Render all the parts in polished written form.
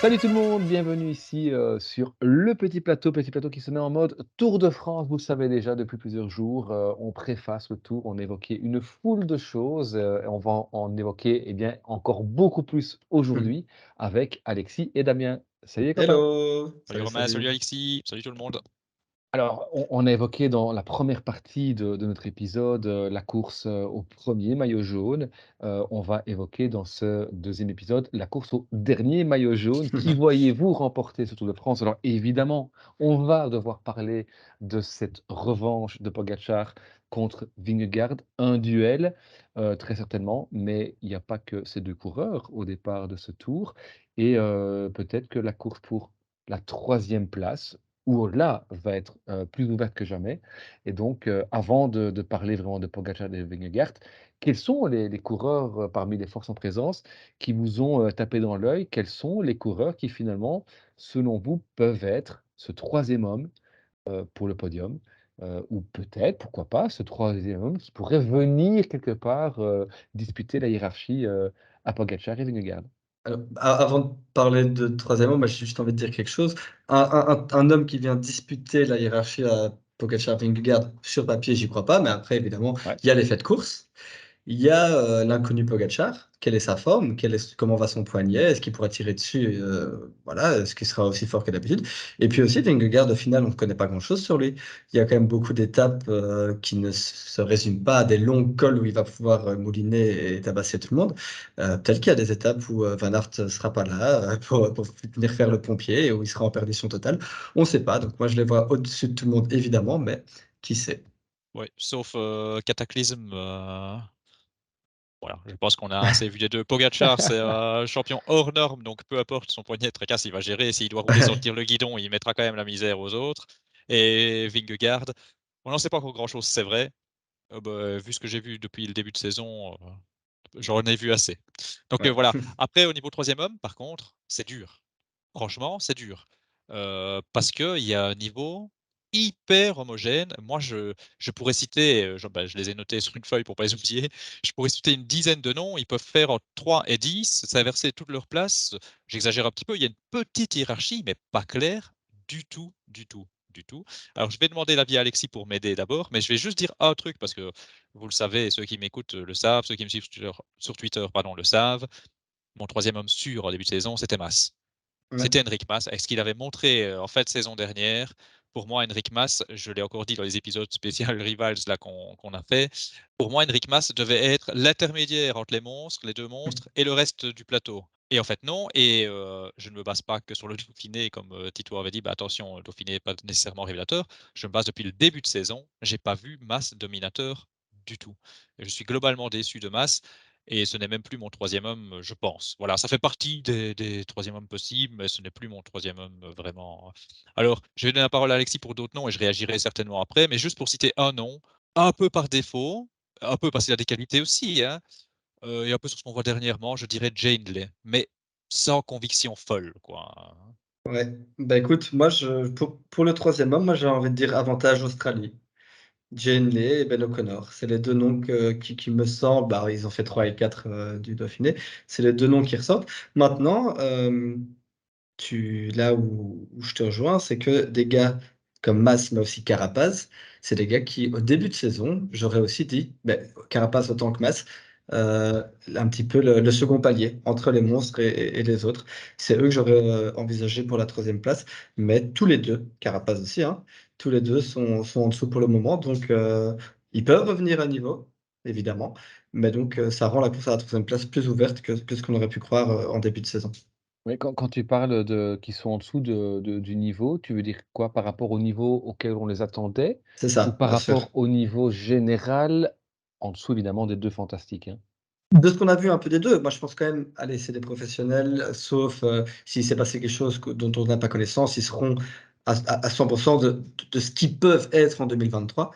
Salut tout le monde, bienvenue ici sur le petit plateau qui se met en mode Tour de France. Vous le savez déjà depuis plusieurs jours, on préface le tour, on évoquait une foule de choses, et on va en évoquer bien encore beaucoup plus Mmh. aujourd'hui avec Alexis et Damien. Salut les copains. Hello! Salut Salut, Romain, salut salut. Alexis, salut tout le monde. Alors, on a évoqué dans la première partie de notre épisode, la course, au premier maillot jaune. On va évoquer dans ce deuxième épisode la course au dernier maillot jaune. Qui voyez-vous remporter ce Tour de France? Alors évidemment, on va devoir parler de cette revanche de Pogačar contre Vingegaard, un duel, très certainement, mais il n'y a pas que ces 2 coureurs au départ de ce Tour et peut-être que la course pour la troisième place où là, va être, plus ouverte que jamais et donc avant de parler vraiment de Pogačar et de Vingegaard, quels sont les coureurs, parmi les forces en présence qui vous ont, tapé dans l'œil? Quels sont les coureurs qui finalement, selon vous, peuvent être ce troisième homme, pour le podium? Ou peut-être, pourquoi pas, ce troisième homme qui pourrait venir quelque part, disputer la hiérarchie, à Pogačar et Vingegaard? Alors, a avant de parler de troisième homme, moi, j'ai juste envie de dire quelque chose. Un homme qui vient disputer la hiérarchie à Pogačar-Vingegaard, sur papier, j'y crois pas, mais après évidemment, Ouais. il y a l'effet de course. Il y a, l'inconnu Pogačar. Quelle est sa forme? Comment va son poignet? Est-ce qu'il pourra tirer dessus? Voilà, est-ce qu'il sera aussi fort que d'habitude? Et puis aussi Vingegaard, au final, on ne connaît pas grand-chose sur lui. Il y a quand même beaucoup d'étapes, qui ne se résument pas à des longs cols où il va pouvoir, mouliner et tabasser tout le monde. Peut-être qu'il y a des étapes où, Van Aert sera pas là, pour venir faire le pompier et où il sera en perdition totale. On ne sait pas, donc moi je les vois au-dessus de tout le monde évidemment, mais qui sait? Ouais, sauf, Cataclysme, voilà, je pense qu'on a assez vu les 2. Pogačar, c'est un champion hors norme, donc peu importe son poignet de tracasse, il va gérer. S'il doit rouler, sortir le guidon, il mettra quand même la misère aux autres. Et Vingegaard, on n'en sait pas encore grand-chose, c'est vrai. Vu ce que j'ai vu depuis le début de saison, j'en ai vu assez. Donc, Ouais. voilà. Après au niveau troisième homme, par contre, c'est dur. Franchement, c'est dur. Parce qu'il y a un niveau hyper homogène. Moi, je pourrais citer, je les ai notés sur une feuille pour pas les oublier. Je pourrais citer une dizaine de noms. Ils peuvent faire entre 3 et 10, s'inverser toutes leurs places. J'exagère un petit peu. Il y a une petite hiérarchie, mais pas claire du tout, du tout, du tout. Alors, je vais demander l'avis à Alexis pour m'aider d'abord, mais je vais juste dire un truc parce que vous le savez, ceux qui m'écoutent le savent, ceux qui me suivent sur Twitter, pardon, le savent. Mon troisième homme sûr en début de saison, c'était Mas. Ouais. C'était Enric Mas et ce qu'il avait montré, en fait, saison dernière. Pour moi, Enric Mas, je l'ai encore dit dans les épisodes spéciaux Rivals là qu'on a fait, pour moi, Enric Mas devait être l'intermédiaire entre les monstres, les 2 monstres et le reste du plateau. Et en fait, non. Et je ne me base pas que sur le Dauphiné, comme Tito avait dit, bah, attention, le Dauphiné n'est pas nécessairement révélateur. Je me base depuis le début de saison. J'ai pas vu Mas dominateur du tout. Et je suis globalement déçu de Mas. Et ce n'est même plus mon troisième homme, je pense. Voilà, ça fait partie des troisièmes hommes possibles, mais ce n'est plus mon troisième homme vraiment. Alors, je vais donner la parole à Alexis pour d'autres noms et je réagirai certainement après, mais juste pour citer un nom, un peu par défaut, un peu parce qu'il a des qualités aussi, hein, et un peu sur ce qu'on voit dernièrement, je dirais Jane Lay, mais sans conviction folle, quoi. Ouais, bah, écoute, moi pour le troisième homme, moi j'ai envie de dire avantage Australie. Jane Lay et Ben O'Connor. C'est les 2 noms qui me semblent, bah, ils ont fait 3 et 4 du Dauphiné. C'est les 2 noms qui ressortent. Maintenant, là où je te rejoins, c'est que des gars comme Mas, mais aussi Carapaz, c'est des gars qui, au début de saison, j'aurais aussi dit, beh, Carapaz autant que Mas, un petit peu le second palier entre les monstres et les autres. C'est eux que j'aurais, envisagé pour la troisième place, mais tous les 2, Carapaz aussi, hein, tous les 2 sont en dessous pour le moment, donc ils peuvent revenir à niveau, évidemment, mais donc ça rend la course à la troisième place plus ouverte que ce qu'on aurait pu croire, en début de saison. Oui, quand tu parles de qui sont en dessous du niveau, tu veux dire quoi? Par rapport au niveau auquel on les attendait? C'est Ou ça, par bien sûr. rapport au niveau général, en dessous évidemment des 2 fantastiques, hein? De ce qu'on a vu un peu des 2, moi je pense quand même, allez, c'est des professionnels, sauf, s'il s'est passé quelque chose dont on n'a pas connaissance, ils seront à 100 de ce qu'ils peuvent être en 2023.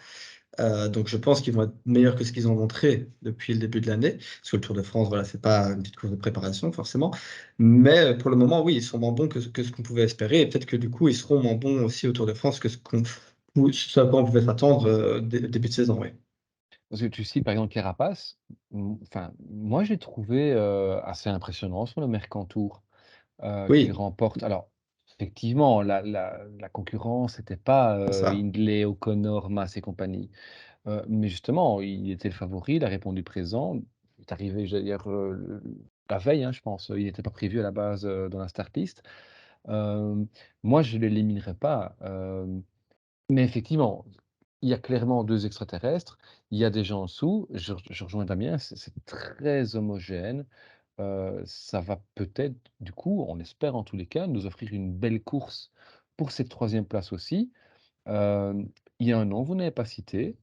Donc je pense qu'ils vont être meilleurs que ce qu'ils ont montré depuis le début de l'année. Parce que le Tour de France, voilà, c'est pas une petite course de préparation forcément. Mais, pour le moment, oui, ils sont moins bons que ce qu'on pouvait espérer et peut-être que du coup, ils seront moins bons aussi au Tour de France que ce à quoi on pouvait s'attendre, début de saison, oui. Parce que tu cites par exemple Carapace, enfin, moi j'ai trouvé, assez impressionnant sur le Mercantour. qu'il Oui, remporte. Alors, effectivement, la concurrence n'était pas, c'est ça. Hindley, O'Connor, Mas et compagnie. Mais justement, il était le favori, il a répondu présent. Il est arrivé, j'allais dire, la veille, hein, je pense. Il n'était pas prévu à la base, dans la start list. Hem, Moi, je ne l'éliminerai pas, mais effectivement, il y a clairement 2 extraterrestres. Il y a des gens en dessous. Je rejoins Damien, c'est très homogène. Ça va peut-être, du coup, on espère en tous les cas, nous offrir une belle course pour cette troisième place aussi. Il y a un nom, vous n'avez pas cité,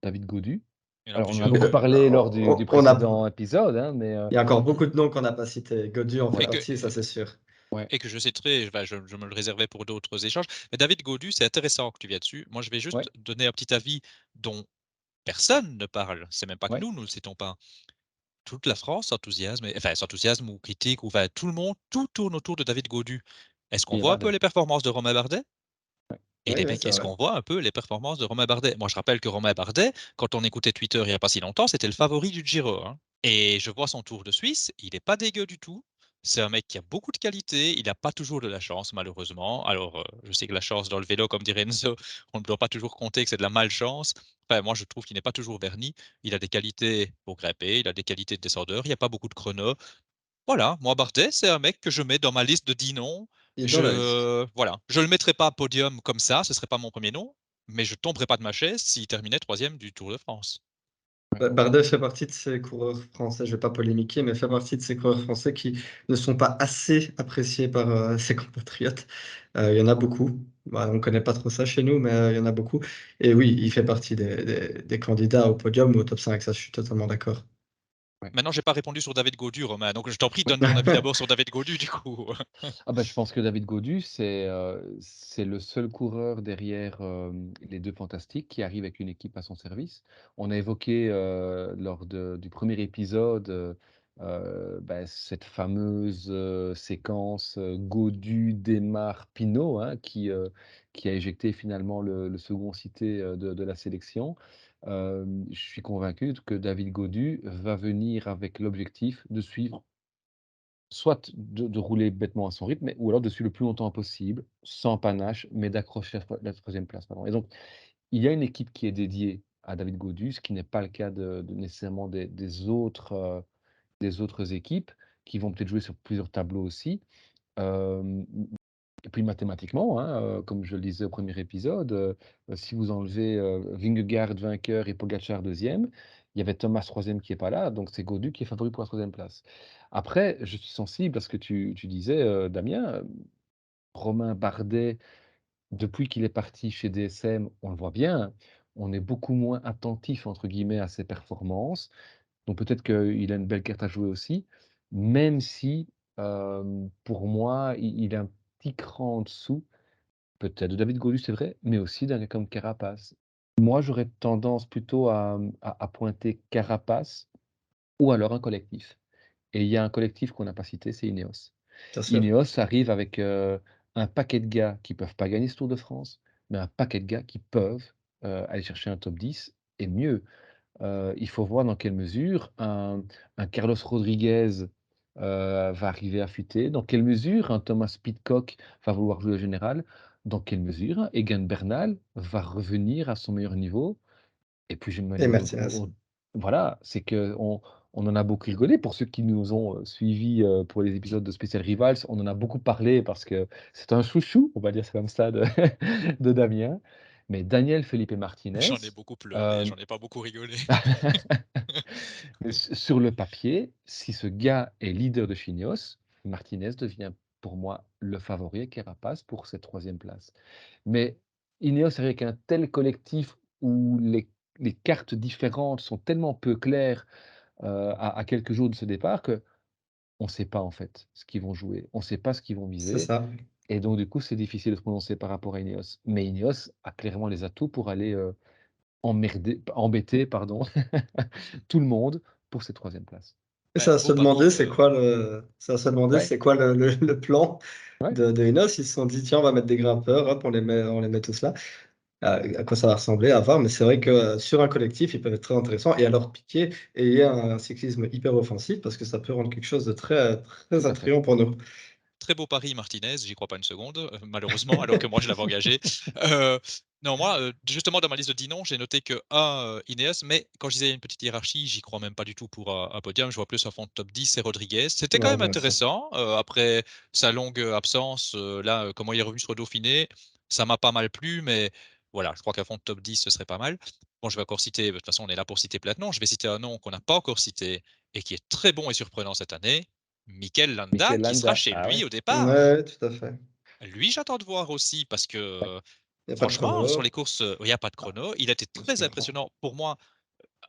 David Gaudu. Il y en a Alors, on en a plusieurs. beaucoup parlé lors du On a, précédent épisode, hein, mais il y a encore beaucoup de noms qu'on n'a pas cités. Godu en fait Et ouais, que, partie, ça c'est sûr. ouais, et que je citerai, bah, je me le réservais pour d'autres échanges. Mais David Gaudu, c'est intéressant que tu viennes dessus. Moi, je vais juste ouais, donner un petit avis dont personne ne parle. C'est même pas que ouais, nous ne le citons pas. Toute la France s'enthousiasme, enfin s'enthousiasme ou critique, ou enfin tout le monde, tout tourne autour de David Gaudu. Est-ce qu'on et voit un peu Bardet. les performances de Romain Bardet? Ouais, Et Oui, les oui, mecs, c'est est-ce vrai. qu'on voit un peu les performances de Romain Bardet? Moi, je rappelle que Romain Bardet, quand on écoutait Twitter il n'y a pas si longtemps, c'était le favori du Giro, hein. Et je vois son Tour de Suisse, il est pas dégueu du tout. C'est un mec qui a beaucoup de qualité, il n'a pas toujours de la chance, malheureusement. Alors, je sais que la chance dans le vélo, comme dirait Enzo, on ne doit pas toujours compter que c'est de la malchance. Enfin, moi, je trouve qu'il n'est pas toujours verni. Il a des qualités pour grimper, il a des qualités de descendeur, il n'y a pas beaucoup de chrono. Voilà, moi Bardet, c'est un mec que je mets dans ma liste de 10 noms. Il est dans la liste. Voilà, je le mettrai pas podium comme ça, ce serait pas mon premier nom, mais je tomberai pas de ma chaise s'il terminait troisième du Tour de France. ouais. Bardet fait partie de ces coureurs français, je ne vais pas polémiquer, mais fait partie de ces coureurs français qui ne sont pas assez appréciés par ses compatriotes. Il y en a beaucoup. Bah, on ne connaît pas trop ça chez nous, mais il y en a beaucoup. Et oui, il fait partie des candidats au podium ou au top 5, ça je suis totalement d'accord. Maintenant, j'ai pas répondu sur David Gaudu, Romain, donc je t'en prie, donne ton avis d'abord sur David Gaudu, du coup. Ah bah, je pense que David Gaudu, c'est le seul coureur derrière, les 2 Fantastiques qui arrive avec une équipe à son service. On a évoqué, lors du premier épisode, bah, cette fameuse, séquence, Gaudu démarre Pinot, hein, qui a éjecté finalement le second cité, de la sélection. Je suis convaincu que David Gaudu va venir avec l'objectif de suivre soit de rouler bêtement à son rythme, ou alors de suivre le plus longtemps possible, sans panache, mais d'accrocher la 3e place, pardon. Et donc, il y a une équipe qui est dédiée à David Gaudu, ce qui n'est pas le cas de nécessairement des autres équipes, qui vont peut-être jouer sur plusieurs tableaux aussi. Hem, et puis mathématiquement, hein, comme je le disais au premier épisode, si vous enlevez, Vingegaard vainqueur et Pogačar 2e, il y avait Thomas 3e qui est pas là, donc c'est Gaudu qui est favori pour la 3e place. Après, je suis sensible à ce que tu disais, Damien, Romain Bardet, depuis qu'il est parti chez DSM, on le voit bien, on est beaucoup moins «attentif» entre guillemets à ses performances, donc peut-être qu'il a une belle carte à jouer aussi, même si, pour moi, il est un petit cran en dessous. Peut-être de David Gaudu, c'est vrai, mais aussi d'un gars comme Carapace. Moi, j'aurais tendance plutôt à pointer Carapace ou alors un collectif. Et il y a un collectif qu'on n'a pas cité, c'est Ineos. Bien sûr. Ineos arrive avec, un paquet de gars qui peuvent pas gagner ce Tour de France, mais un paquet de gars qui peuvent, aller chercher un top 10 et mieux. Il faut voir dans quelle mesure un Carlos Rodriguez, va arriver à affûter, dans quelle mesure un Thomas Pidcock va vouloir jouer au général, dans quelle mesure un Egan Bernal va revenir à son meilleur niveau. Et puis je me Et dis Martinez. voilà, c'est qu'on en a beaucoup rigolé pour ceux qui nous ont, suivis, pour les épisodes de Spécial Rivals, on en a beaucoup parlé parce que c'est un chouchou, on va dire ça comme ça, de de Damien. Mais Daniel Felipe Martinez, J'en ai beaucoup pleuré, hem j'en ai pas beaucoup rigolé. Mais sur le papier, si ce gars est leader de Chinios, Martinez devient pour moi le favori et Carapaz pour cette troisième place. Mais Ineos avec un tel collectif où les cartes différentes sont tellement peu claires, à quelques jours de ce départ qu'on ne sait pas en fait ce qu'ils vont jouer. On ne sait pas ce qu'ils vont C'est viser ça. et donc du coup, c'est difficile de se prononcer par rapport à Ineos. Mais Ineos a clairement les atouts pour aller, embêter pardon, tout le monde pour cette troisième place. Et Ben, ça va se beau demander pari. c'est quoi Ouais, le plan ouais, de Ineos. Ils se sont dit, tiens, on va mettre des grimpeurs, hop, on les met tous là. À quoi ça va ressembler, à voir. Mais c'est vrai que sur un collectif, ils peuvent être très intéressants et alors piquer et un cyclisme hyper offensif parce que ça peut rendre quelque chose de très, tout très à fait. attrayant pour nous. très beau pari Martinez, j'y crois pas une seconde, malheureusement, alors que moi je l'avais engagé. Heu, non, moi, justement dans ma liste de 10 noms, j'ai noté que 1, Ineos, mais quand je disais une petite hiérarchie, j'y crois même pas du tout pour un podium. Je vois plus un fond de top 10, c'est Rodriguez. C'était quand Ouais, même moi aussi. intéressant, après sa longue, absence, là, comment il est revenu se redauphiner, ça m'a pas mal plu, mais voilà, je crois qu'un fond de top 10, ce serait pas mal. Bon, je vais encore citer, de toute façon, on est là pour citer plein de noms. Je vais citer un nom qu'on n'a pas encore cité et qui est très bon et surprenant cette année, Mikel Landa, Mikel qui sera Landa, chez ah lui ouais? au départ. Ouais, tout à fait. Lui, j'attends de voir aussi parce que, Ouais, Il y a pas de franchement, sur chrono. les courses, il y a pas de ah, chrono. Il a été De ce que très je comprends. impressionnant pour moi,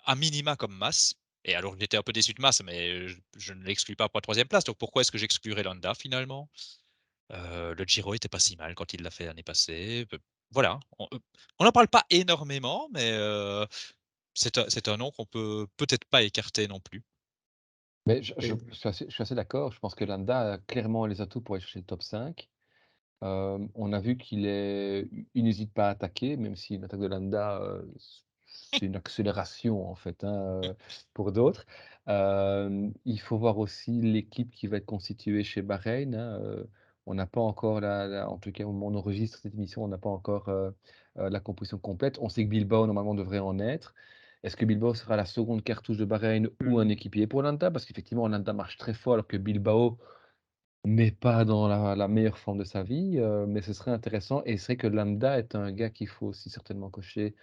à minima comme Mas. Et alors, j'étais un peu déçu de Mas, mais je ne l'exclus pas pour la 3e place. Donc pourquoi est-ce que j'exclurais Landa finalement? Le Giro était pas si mal quand il l'a fait l'année passée. Voilà, on n'en parle pas énormément, mais c'est un nom qu'on peut peut-être pas écarter non plus. mais Et je suis assez d'accord. Je pense que Landa a clairement les atouts pour aller chercher le top 5. On a vu il n'hésite pas à attaquer, même si l'attaque de Landa, c'est une accélération en fait, hein, pour d'autres. Il faut voir aussi l'équipe qui va être constituée chez Bahreïn, hein, on n'a pas encore en tout cas au moment où on enregistre cette émission, on n'a pas encore, la composition complète. On sait que Bilbao normalement devrait en être. Est-ce que Bilbao sera la seconde cartouche de Bahreïn ou un mmh. équipier pour Landa? Parce qu'effectivement Landa marche très fort alors que Bilbao n'est pas dans la meilleure forme de sa vie, mais ce serait intéressant et c'est vrai que Landa est un gars qu'il faut aussi certainement cocher,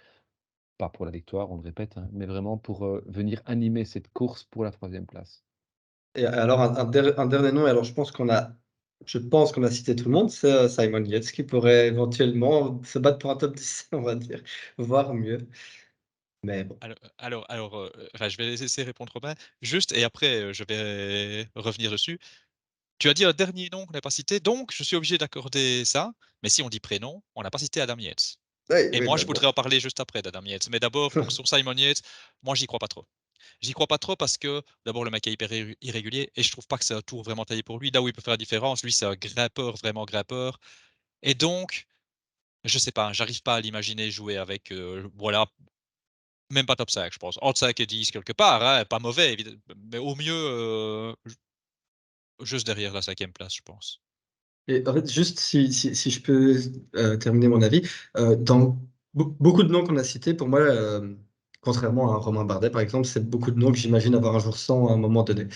pas pour la victoire, on le répète, hein, mais vraiment pour, venir animer cette course pour la 3e place. Et alors un dernier nom, et alors je pense qu'on a cité tout le monde, c'est, Simon Yates qui pourrait éventuellement se battre pour un top 10, on va dire, voire mieux. Mais bon. Enfin, je vais laisser répondre Robin, juste et après, je vais revenir dessus. Tu as dit un dernier nom qu'on n'a pas cité, donc je suis obligé d'accorder ça, mais si on dit prénom, on n'a pas cité Adam Yates Oui, et oui, moi, mais je voudrais bon. en parler juste après d'Adam Yates, mais d'abord pour sur Simon Yates, moi, j'y crois pas trop. J'y crois pas trop parce que, d'abord, le mec est hyper irrégulier et je trouve pas que c'est un tour vraiment taillé pour lui. Là où il peut faire la différence, lui, c'est un grimpeur, vraiment grimpeur et donc, je sais pas, j'arrive pas à l'imaginer jouer avec, voilà, même pas top 5, je pense. Entre 5 et 10 quelque part, hein, pas mauvais mais au mieux, juste derrière la 5e place, je pense. Et en fait, juste si je peux, terminer mon avis, dans beaucoup de noms qu'on a cités, pour moi, contrairement à un Romain Bardet, par exemple, c'est beaucoup de noms que j'imagine avoir un jour sans à un moment donné.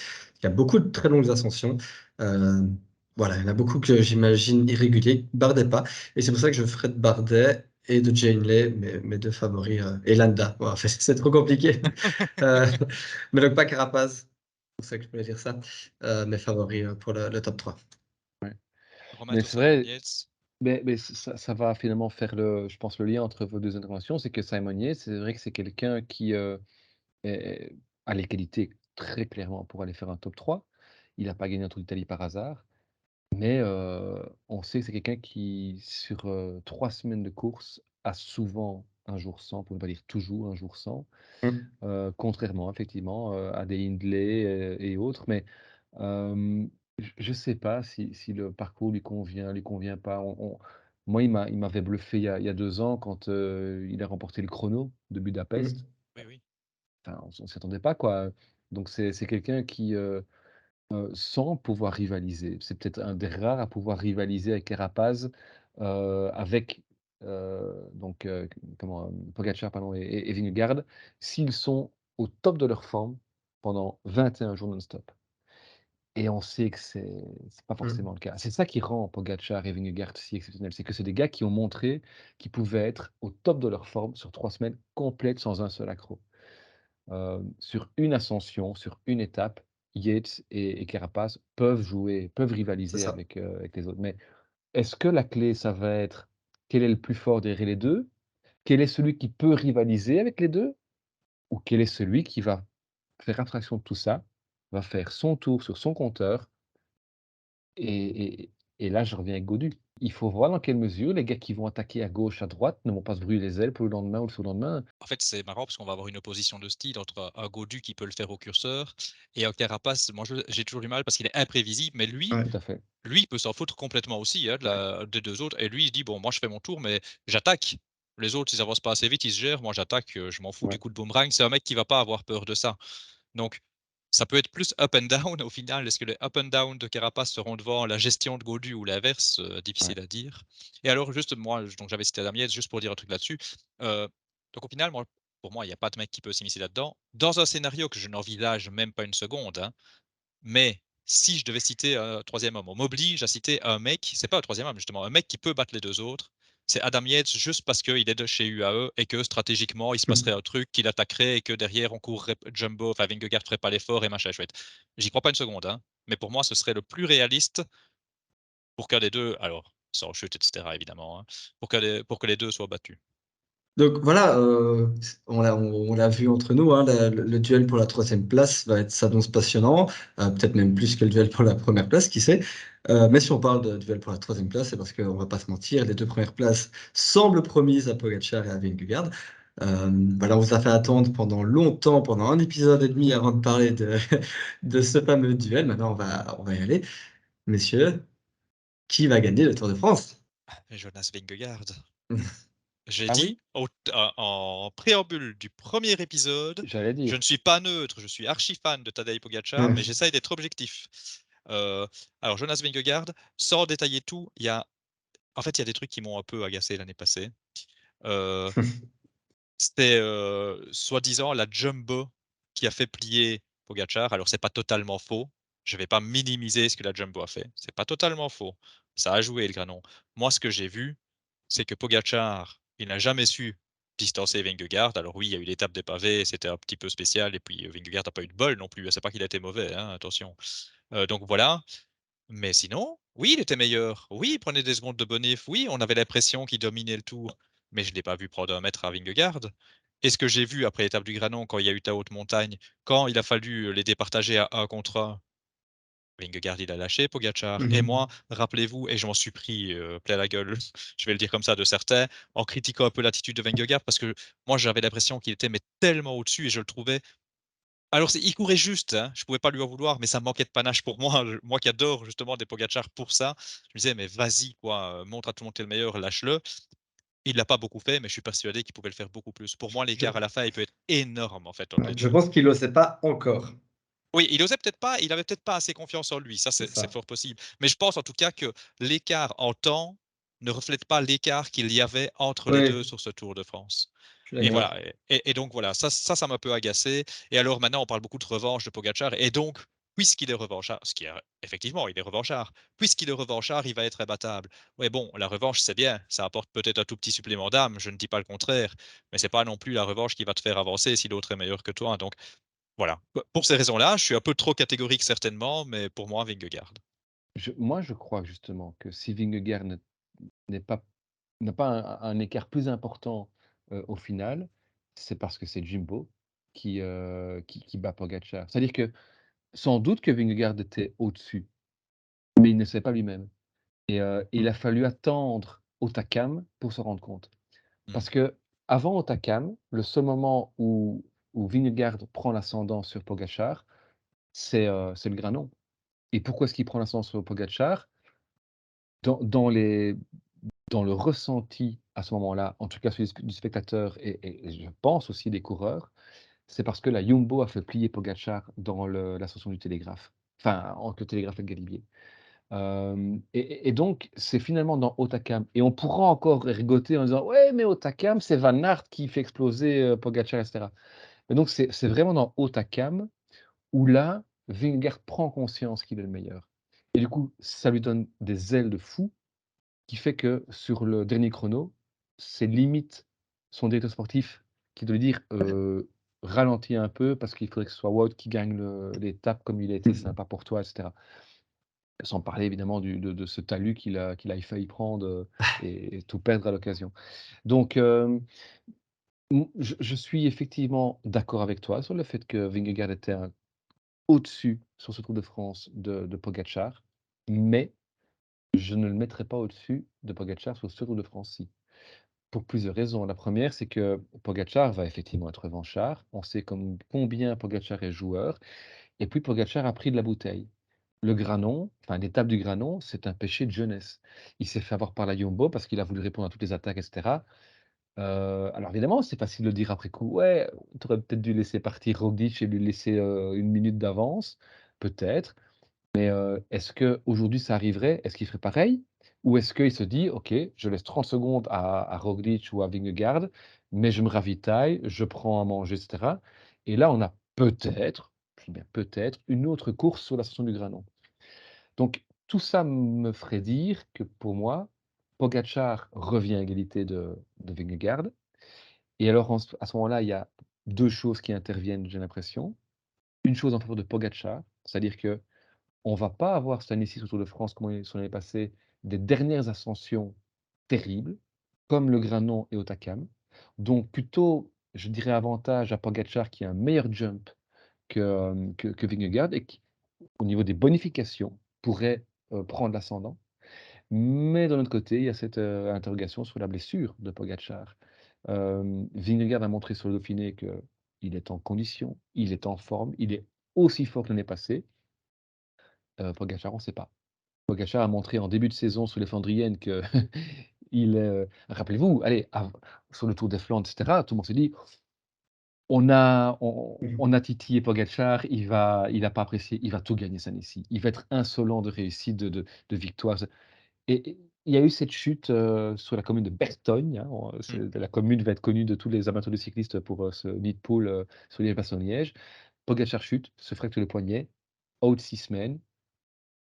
Il y a beaucoup de très longues ascensions, heu, voilà, il y en a beaucoup que j'imagine irréguliers, Bardet pas, et c'est pour ça que je ferai de Bardet et de Janeley mes 2 favoris, et Landa. Voilà, c'est trop compliqué, heu, mais donc pas Carapaz, c'est pour ça que je voulais dire ça, mes favoris, pour le top 3. Ouais. Romain Mais sur c'est Simon vrai, Yates. mais ça va finalement faire je pense le lien entre vos 2 interventions, c'est que Simon Yates, c'est vrai que c'est quelqu'un qui, est a les qualités très clairement pour aller faire un top 3. Il n'a pas gagné un Tour d'Italie par hasard. Mais on sait que c'est quelqu'un qui, sur, 3 semaines de course, a souvent un jour sans, pour ne pas dire toujours un jour sans, Mmh. contrairement effectivement, à des Hindley, et autres. Mais je sais pas si le parcours lui convient pas. Moi, il m'avait bluffé il y a 2 ans quand, il a remporté le chrono de Mmh. Budapest. Oui, oui. Enfin, on s'y attendait pas, quoi. Donc c'est quelqu'un qui, sans pouvoir rivaliser. C'est peut-être un des rares à pouvoir rivaliser avec Carapaz, avec, donc comment, Pogačar pardon et Vingegaard, s'ils sont au top de leur forme pendant 21 jours non-stop et on sait que c'est pas Mmh. forcément le cas. C'est ça qui rend Pogačar et Vingegaard si exceptionnels, c'est que c'est des gars qui ont montré qu'ils pouvaient être au top de leur forme sur 3 semaines complètes sans un seul accroc. Sur une ascension, sur une étape, Yates et Carapaz peuvent jouer, peuvent C'est rivaliser ça. avec les autres. Mais est-ce que la clé, ça va être quel est le plus fort derrière les 2? Quel est celui qui peut rivaliser avec les 2? Ou quel est celui qui va faire abstraction de tout ça, va faire son tour sur son compteur et et et là, je reviens avec Gaudu. Il faut voir dans quelle mesure les gars qui vont attaquer à gauche, à droite ne vont pas se brûler les ailes pour le lendemain ou le surlendemain. En fait, c'est marrant parce qu'on va avoir une opposition de style entre un Gaudu qui peut le faire au curseur et un Carapace. Moi, j'ai toujours du mal parce qu'il est imprévisible, mais lui, Ouais. Tout à fait. lui, il peut s'en foutre complètement aussi, hein, des 2 autres et lui, il se dit: «Bon, moi, je fais mon tour, mais j'attaque. Les autres, ils avancent pas assez vite, ils se gèrent. Moi, j'attaque, je m'en fous du Ouais. coup de boomerang». C'est un mec qui va pas avoir peur de ça. Donc Ça peut être plus up and down au final. Est-ce que les up and down de Carapace seront devant la gestion de Gaudu ou l'inverse? Ouais. Difficile à dire. Et alors juste moi, donc j'avais cité Adam Yates juste pour dire un truc là-dessus. Heu, donc au final, moi, pour moi, il y a pas de mec qui peut s'immiscer là-dedans. Dans un scénario que je n'envisage même pas une seconde, hein, mais si je devais citer un 3 homme, on m'oblige à citer un mec, c'est pas un troisième homme justement, un mec qui peut battre les 2 autres, c'est Adam Yates juste parce qu'il est de chez UAE et que stratégiquement, il se passerait un truc qu'il attaquerait et que derrière on courrait Jumbo, enfin Vingegaard ferait pas l'effort et machin chouette. J'y crois pas une seconde, hein, mais pour moi, ce serait le plus réaliste pour qu'un des 2, alors sans chute et cetera évidemment, hein, pour que les 2 soient battus. Donc voilà, on l'a vu entre nous, hein, le duel pour la troisième place s'annonce passionnant, peut-être même plus que le duel pour la première place, qui sait? Mais si on parle de duel pour la troisième place, c'est parce qu'on va pas se mentir, les 2 premières places semblent promises à Pogačar et à Vingegaard. Voilà, on vous a fait attendre pendant longtemps, pendant 1 épisode et demi avant de parler de de ce fameux duel. Maintenant on va y aller. Messieurs, qui va gagner le Tour de France? Jonas Vingegaard. J'ai Ah dit oui? en préambule du premier épisode, J'allais je dire. ne suis pas neutre, je suis archi fan de Tadej Pogačar, mais j'essaye d'être objectif. Heu, alors Jonas Vingegaard, sans détailler tout, il y a des trucs qui m'ont un peu agacé l'année passée. Heu, C'était, soi-disant la Jumbo qui a fait plier Pogačar. Alors c'est pas totalement faux. Je vais pas minimiser ce que la Jumbo a fait. C'est pas totalement faux. Ça a joué le Granon. Moi, ce que j'ai vu, c'est que Pogačar, il n'a jamais su distancer Vingegaard. Alors oui, il y a eu l'étape des pavés, c'était un petit peu spécial et puis, Vingegaard n'a pas eu de bol non plus. C'est pas qu'il a été mauvais, hein, attention. Donc voilà. Mais sinon, oui, il était meilleur. Oui, il prenait des secondes de bonif. Oui, on avait l'impression qu'il dominait le Tour, mais je ne l'ai pas vu prendre un mètre à Vingegaard. Et ce que j'ai vu après l'étape du Granon, quand il y a eu ta haute montagne, quand il a fallu les départager à 1 contre 1, Vingegaard, il a lâché Pogačar. Et moi, rappelez-vous, et je m'en suis pris plein la gueule, je vais le dire comme ça, de certains, en critiquant un peu l'attitude de Vingegaard, parce que moi, j'avais l'impression qu'il était mais tellement au-dessus et je le trouvais alors il courait juste, hein, je pouvais pas lui en vouloir, mais ça manquait de panache pour moi. Moi qui adore justement des Pogacar pour ça, je me disais: «Mais vas-y quoi, montre à tout le monde que tu es le meilleur, lâche-le». Il l'a pas beaucoup fait, mais je suis persuadé qu'il pouvait le faire beaucoup plus. Pour moi, l'écart Je à la fin, il peut être énorme en fait entre les je 2. pense qu'il osait pas encore, Oui, il osait peut-être pas, il avait peut-être pas assez confiance en lui, ça c'est c'est ça. fort possible. Mais je pense en tout cas que l'écart en temps ne reflète pas l'écart qu'il y avait entre les 2 Oui, sur ce Tour de France. je suis Et d'accord. voilà, et donc voilà, ça m'a un peu agacé. Et alors maintenant, on parle beaucoup de revanche de Pogacar et donc, puisqu'il est revanchard, ce qui est effectivement, il est revanchard. Puisqu'il est revanchard, il va être imbattable. Ouais, bon, la revanche, c'est bien, ça apporte peut-être un tout petit supplément d'âme, je ne dis pas le contraire, mais c'est pas non plus la revanche qui va te faire avancer si l'autre est meilleur que toi. Donc voilà, pour ces raisons-là, je suis un peu trop catégorique certainement, mais pour moi, Vingegaard. Moi, je crois justement que si Vingegaard n'est pas n'a pas un écart plus important, au final, c'est parce que c'est Jumbo qui bat Pogačar. C'est-à-dire que, sans doute que Vingegaard était au-dessus, mais il ne sait pas lui-même et il a fallu attendre Otakam pour se rendre compte. Mmh. Parce qu'avant Otakam, le seul moment où Vingegaard prend l'ascendant sur Pogačar, c'est le Granon. Et pourquoi est-ce qu'il prend l'ascendant sur Pogačar? Dans dans les Dans le ressenti à ce moment-là, en tout cas celui du spectateur et je pense aussi des coureurs, c'est parce que la Jumbo a fait plier Pogačar dans l'ascension du Télégraphe, enfin entre le Télégraphe et le Galibier. Et donc c'est finalement dans Hautacam et on pourra encore rigoter en disant: «Ouais, mais Hautacam, c'est Van Aert qui fait exploser, Pogačar et cetera». Mais donc c'est vraiment dans Hautacam où là, Vingegaard prend conscience qu'il est le meilleur et du coup, ça lui donne des ailes de fou qui fait que sur le dernier chrono, c'est limite son directeur sportif qui doit lui dire, «Ralentis un peu parce qu'il faudrait que ce soit Wout qui gagne l'étape comme il a été sympa pour toi» et cetera. Sans parler évidemment de ce talus qu'il a failli prendre, et tout perdre à l'occasion. Donc, je suis effectivement d'accord avec toi sur le fait que Vingegaard était au-dessus sur ce Tour de France de Pogačar, mais je ne le mettrai pas au-dessus de Pogačar sur ce Tour de France-ci. Pour plusieurs raisons. La première, c'est que Pogačar va effectivement être revanchard. On sait combien Pogačar est joueur et puis Pogačar a pris de la bouteille. Le Granon, enfin l'étape du Granon, c'est un péché de jeunesse. Il s'est fait avoir par la Jumbo parce qu'il a voulu répondre à toutes les attaques et cetera. Alors évidemment, c'est facile de le dire après coup: «Ouais, tu aurais peut-être dû laisser partir Roglic et lui laisser, 1 minute d'avance», peut-être. Mais, est-ce qu'aujourd'hui ça arriverait? Est-ce qu'il ferait pareil? Ou est-ce qu'il se dit: «OK, je laisse 30 secondes à Roglic ou à Vingegaard, mais je me ravitaille, je prends à manger» et cetera. Et là, on a peut-être, je dis bien peut-être, une autre course sur l'ascension du Granon. Donc tout ça me ferait dire que pour moi, Pogačar revient à égalité de Vingegaard. Et alors à ce moment-là, il y a 2 choses qui interviennent, j'ai l'impression. Une chose en faveur de Pogačar, c'est-à-dire que on va pas avoir cette année-ci sur le Tour de France, comme on sur l'année passée, des dernières ascensions terribles, comme le Granon et Hautacam. Donc plutôt, je dirais avantage à Pogačar qui a un meilleur jump que Vingegaard et qui, au niveau des bonifications, pourrait, prendre l'ascendant. Mais d'un autre côté, il y a cette, interrogation sur la blessure de Pogačar. Vingegaard a montré sur le Dauphiné qu'il est en condition, il est en forme, il est aussi fort que l'année passée. Pogačar, on ne sait pas. Pogačar a montré en début de saison sur les Flandriennes qu'il est, rappelez-vous, allez, sur le Tour des Flandres et cetera, tout le monde s'est dit: «On a titillé Pogačar, il a pas apprécié, il va tout gagner cette année-ci. Il va être insolent de réussite, de victoire». Et il y a eu cette chute, sur la commune de Bertogne, hein, Mmh. la commune va être connue de tous les amateurs de cyclistes pour, ce nid de poule, sur Liège-Bastogne-Liège. Pogačar chute, se fracture le poignet, out 6 semaines.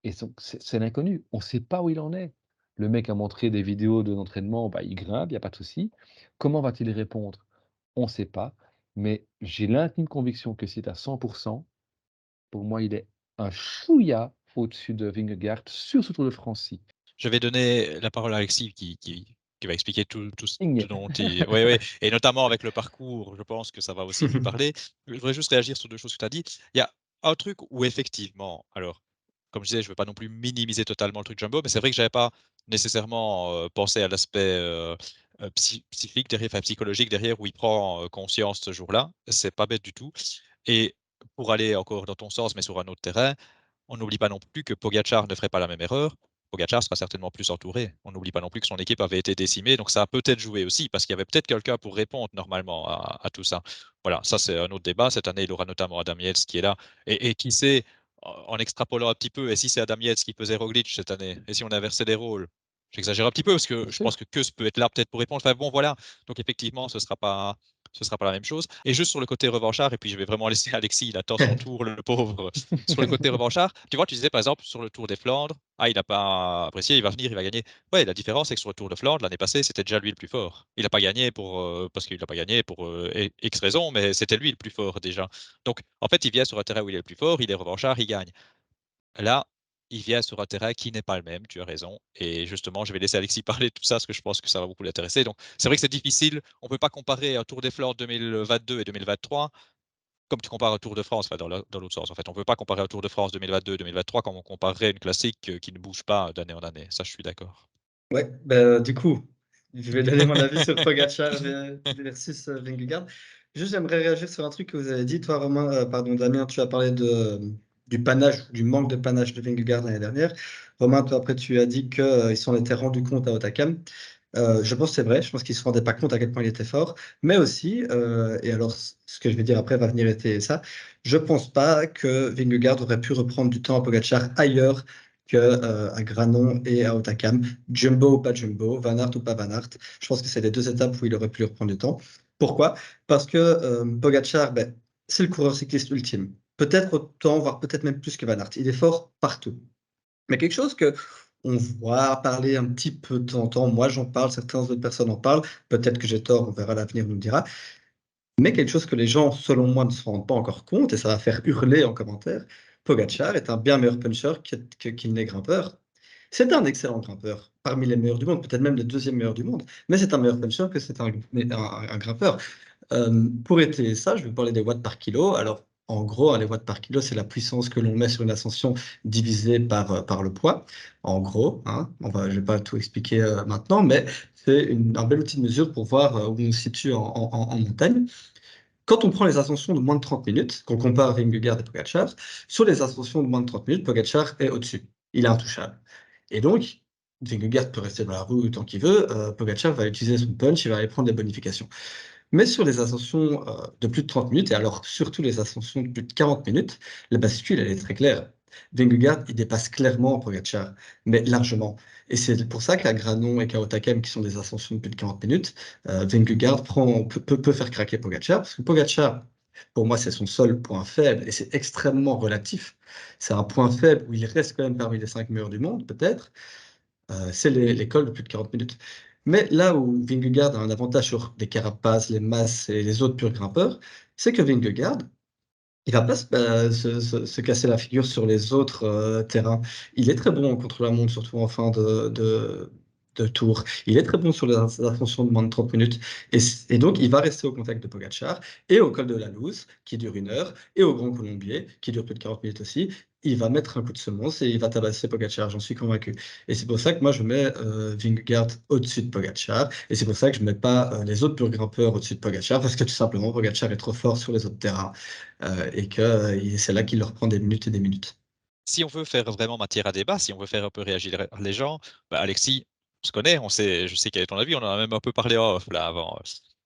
Et donc c'est l'inconnu. On ne sait pas où il en est. Le mec a montré des vidéos de l'entraînement, bah, il grimpe, il y a pas de souci. Comment va-t-il y répondre? On ne sait pas, mais j'ai l'intime conviction que s'il est à 100, pour moi, il est un chouïa au-dessus de Vingegaard sur ce Tour de France-ci. Je vais donner la parole à Alexis qui va expliquer tout ce Inge. dont il oui, oui et notamment avec le parcours, je pense que ça va aussi lui parler. Je voudrais juste réagir sur 2 choses que tu as dites. Il y a un truc où effectivement, alors, comme je disais, je ne veux pas non plus minimiser totalement le truc Jumbo, mais c'est vrai que j'avais pas nécessairement, pensé à l'aspect, psychique derrière, enfin psychologique derrière où il prend, conscience ce jour-là. C'est pas bête du tout et pour aller encore dans ton sens, mais sur un autre terrain, on n'oublie pas non plus que Pogačar ne ferait pas la même erreur. Pogačar sera certainement plus entouré. On n'oublie pas non plus que son équipe avait été décimée, donc ça a peut-être joué aussi, parce qu'il y avait peut-être quelqu'un pour répondre normalement à tout ça. Voilà, ça c'est un autre débat. Cette année, il aura notamment Adam Yates qui est là. Et qui sait, en extrapolant un petit peu, et si c'est Adam Yates qui faisait Roglic cette année, et si on inversait les rôles, j'exagère un petit peu, parce que Bien je pense sûr. que Kuss peut être là peut-être pour répondre. Enfin bon, voilà. Donc effectivement, ce sera pas la même chose. Et juste sur le côté revanchard, et puis je vais vraiment laisser Alexis, il attend son tour, le pauvre, sur le côté revanchard. Tu vois, tu disais par exemple sur le Tour des Flandres, ah, il n'a pas apprécié, il va venir, il va gagner. Ouais, la différence, c'est que sur le Tour de Flandre, l'année passée, c'était déjà lui le plus fort. Il n'a pas gagné parce qu'il n'a pas gagné pour X raisons, mais c'était lui le plus fort déjà. Donc, en fait, il vient sur un terrain où il est le plus fort, il est revanchard, il gagne. Là, il vient sur un terrain qui n'est pas le même, tu as raison. Et justement, je vais laisser Alexis parler de tout ça, parce que je pense que ça va beaucoup l'intéresser. Donc, c'est vrai que c'est difficile. On ne peut pas comparer un Tour des Flandres 2022 et 2023 comme tu compares un Tour de France, enfin dans l'autre sens. En fait, on ne peut pas comparer un Tour de France 2022-2023 comme on comparerait une classique qui ne bouge pas d'année en année. Ça, je suis d'accord. Ouais, bah, du coup, je vais donner mon avis sur Pogačar versus Vingegaard. Juste, j'aimerais réagir sur un truc que vous avez dit, toi, Romain, pardon, Damien, tu as parlé du panache, du manque de panache de Vingegaard l'année dernière. Romain, toi, après, tu as dit qu'ils s'en étaient rendus compte à Hautacam. Je pense que c'est vrai, je pense qu'ils ne se rendaient pas compte à quel point il était fort, mais aussi, et alors ce que je vais dire après va venir étayer ça, je ne pense pas que Vingegaard aurait pu reprendre du temps à Pogačar ailleurs que à Granon et à Hautacam, Jumbo ou pas Jumbo, Van Aert ou pas Van Aert. Je pense que c'est les deux étapes où il aurait pu reprendre du temps. Pourquoi? Parce que Pogačar, ben, c'est le coureur cycliste ultime. Peut-être autant, voire peut-être même plus que Van Aert. Il est fort partout. Mais quelque chose que on voit parler un petit peu de temps en temps, moi j'en parle, certaines autres personnes en parlent, peut-être que j'ai tort, on verra, l'avenir nous le dira, mais quelque chose que les gens, selon moi, ne se rendent pas encore compte, et ça va faire hurler en commentaire, Pogačar est un bien meilleur puncher qu'il n'est grimpeur. C'est un excellent grimpeur, parmi les meilleurs du monde, peut-être même le deuxième meilleur du monde, mais c'est un meilleur puncher que c'est un grimpeur. Pour étayer ça, je vais parler des watts par kilo. Alors, en gros, hein, les watts par kilo, c'est la puissance que l'on met sur une ascension divisée par le poids. En gros, hein, je ne vais pas tout expliquer maintenant, mais c'est un bel outil de mesure pour voir où on se situe en montagne. Quand on prend les ascensions de moins de 30 minutes, qu'on compare Vingegaard et Pogačar, sur les ascensions de moins de 30 minutes, Pogačar est au-dessus. Il est intouchable. Et donc, Vingegaard peut rester dans la roue tant qu'il veut. Pogacar va utiliser son punch, il va aller prendre des bonifications. Mais sur les ascensions de plus de 30 minutes, et alors surtout les ascensions de plus de 40 minutes, la bascule, elle est très claire. Vingegaard, il dépasse clairement Pogacar, mais largement. Et c'est pour ça qu'à Granon et qu'à Otakam, qui sont des ascensions de plus de 40 minutes, Vingegaard peut faire craquer Pogacar, parce que Pogacar, pour moi, c'est son seul point faible, et c'est extrêmement relatif. C'est un point faible où il reste quand même parmi les 5 meilleurs du monde, peut-être, c'est l'école de plus de 40 minutes. Mais là où Vingegaard a un avantage sur les Carapaz, les Mas et les autres purs grimpeurs, c'est que Vingegaard, il va pas se casser la figure sur les autres terrains. Il est très bon contre la montre, surtout en fin de tour. Il est très bon sur les ascensions de moins de 30 minutes. Et donc, il va rester au contact de Pogacar et au col de la Louse, qui dure 1 heure, et au Grand Colombier, qui dure plus de 40 minutes aussi. Il va mettre un coup de semonce et il va tabasser Pogacar, j'en suis convaincu. Et c'est pour ça que moi, je mets Vingegaard au-dessus de Pogacar. Et c'est pour ça que je ne mets pas les autres purs grimpeurs au-dessus de Pogacar, parce que tout simplement, Pogacar est trop fort sur les autres terrains. Et que c'est là qu'il leur prend des minutes et des minutes. Si on veut faire vraiment matière à débat, si on veut faire un peu réagir les gens, bah, Alexis, on se connaît, je sais quel est ton avis, on en a même un peu parlé off là avant.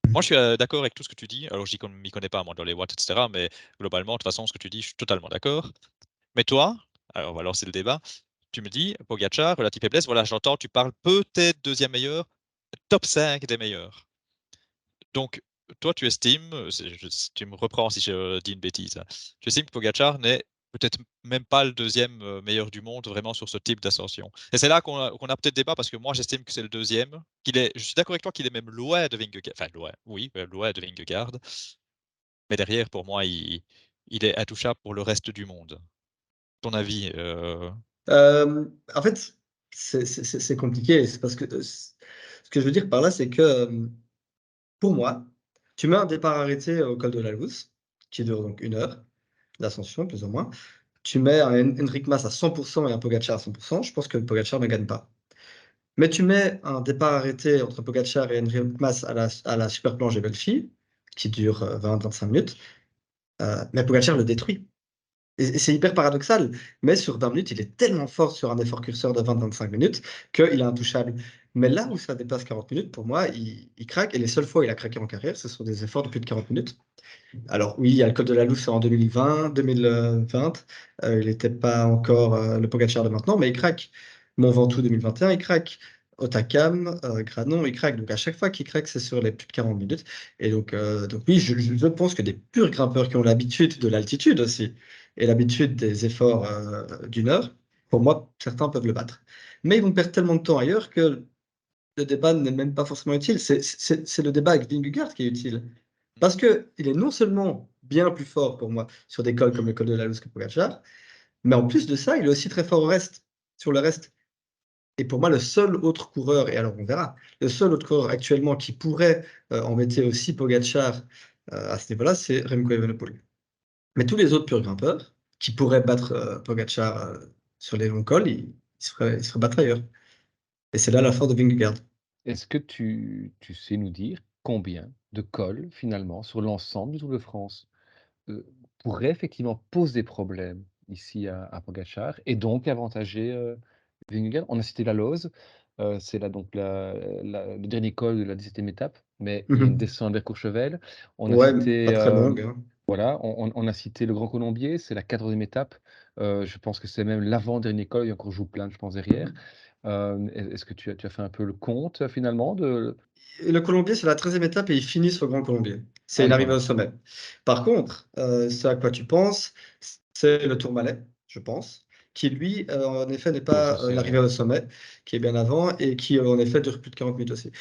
Moi, je suis d'accord avec tout ce que tu dis. Alors, je dis qu'on ne m'y connaît pas, moi, dans les watts, etc. Mais globalement, de toute façon, ce que tu dis, je suis totalement d'accord. Mais toi, alors on va lancer le débat. Tu me dis, Pogacar, relative faiblesse, voilà, j'entends, tu parles peut-être deuxième meilleur, top 5 des meilleurs. Donc, toi, tu estimes, tu me reprends si je dis une bêtise, hein, tu estimes que Pogacar n'est peut-être même pas le deuxième meilleur du monde vraiment sur ce type d'ascension. Et c'est là qu'on a peut-être débat parce que moi, j'estime que c'est le deuxième. Je suis d'accord avec toi qu'il est même loin de Vingegaard. Enfin, loin, oui, loin de Vingegaard. Mais derrière, pour moi, il est intouchable pour le reste du monde. Ton avis En fait, c'est compliqué. C'est parce que ce que je veux dire par là, c'est que pour moi, tu mets un départ arrêté au col de la Louse, qui dure donc 1 heure d'ascension, plus ou moins. Tu mets un Enric Mas à 100% et un Pogacar à 100%, je pense que Pogacar ne gagne pas. Mais tu mets un départ arrêté entre Pogacar et Enric Mas à la super planche de Belfi, qui dure 20-25 minutes, mais Pogacar le détruit. Et c'est hyper paradoxal, mais sur 20 minutes, il est tellement fort sur un effort curseur de 20-25 minutes qu'il est intouchable. Mais là où ça dépasse 40 minutes, pour moi, il craque. Et les seules fois où il a craqué en carrière, ce sont des efforts de plus de 40 minutes. Alors oui, il y a le col de la Louse en 2020. Il n'était pas encore le Pogacar de maintenant, mais il craque. Mont Ventoux 2021, il craque. Otakam, Granon, il craque. Donc à chaque fois qu'il craque, c'est sur les plus de 40 minutes. Et donc oui, je pense que des purs grimpeurs qui ont l'habitude de l'altitude aussi, et l'habitude des efforts d'1 heure, pour moi, certains peuvent le battre. Mais ils vont perdre tellement de temps ailleurs que le débat n'est même pas forcément utile. C'est le débat avec Vingegaard qui est utile. Parce qu'il est non seulement bien plus fort pour moi sur des cols comme le col de la Louse que Pogacar, mais en plus de ça, il est aussi très fort sur le reste. Et pour moi, le seul autre coureur, et alors on verra, le seul autre coureur actuellement qui pourrait embêter aussi Pogacar à ce niveau-là, c'est Remco Evenepoel. Mais tous les autres purs grimpeurs qui pourraient battre Pogacar sur les longs cols, ils se battre ailleurs. Et c'est là la force de Vingegaard. Est-ce que tu sais nous dire combien de cols, finalement, sur l'ensemble du Tour de France, heu, pourraient effectivement poser problème ici à Pogacar et donc avantager, Vingegaard? On a cité la Lose, c'est là donc le dernier col de la 17e étape, mais il y a une Mhm. descente vers Courchevel. On a Ouais, cité, pas très longue, hein. voilà, on a cité le Grand Colombier, c'est la 14e étape. Je pense que c'est même l'avant-dernier col, il y a encore Jouplan, je pense, derrière. Est-ce que tu as fait un peu le compte, finalement de Et le Colombier, c'est la 13e étape et ils finissent au Grand Colombier. C'est ah une oui, arrivée voilà. au sommet. Par contre, ce à quoi tu penses, c'est le Tourmalet, je pense, qui lui, en effet, n'est Oui, ça pas c'est l'arrivée au sommet, qui est bien avant et qui, en effet, dure plus de 40 minutes aussi.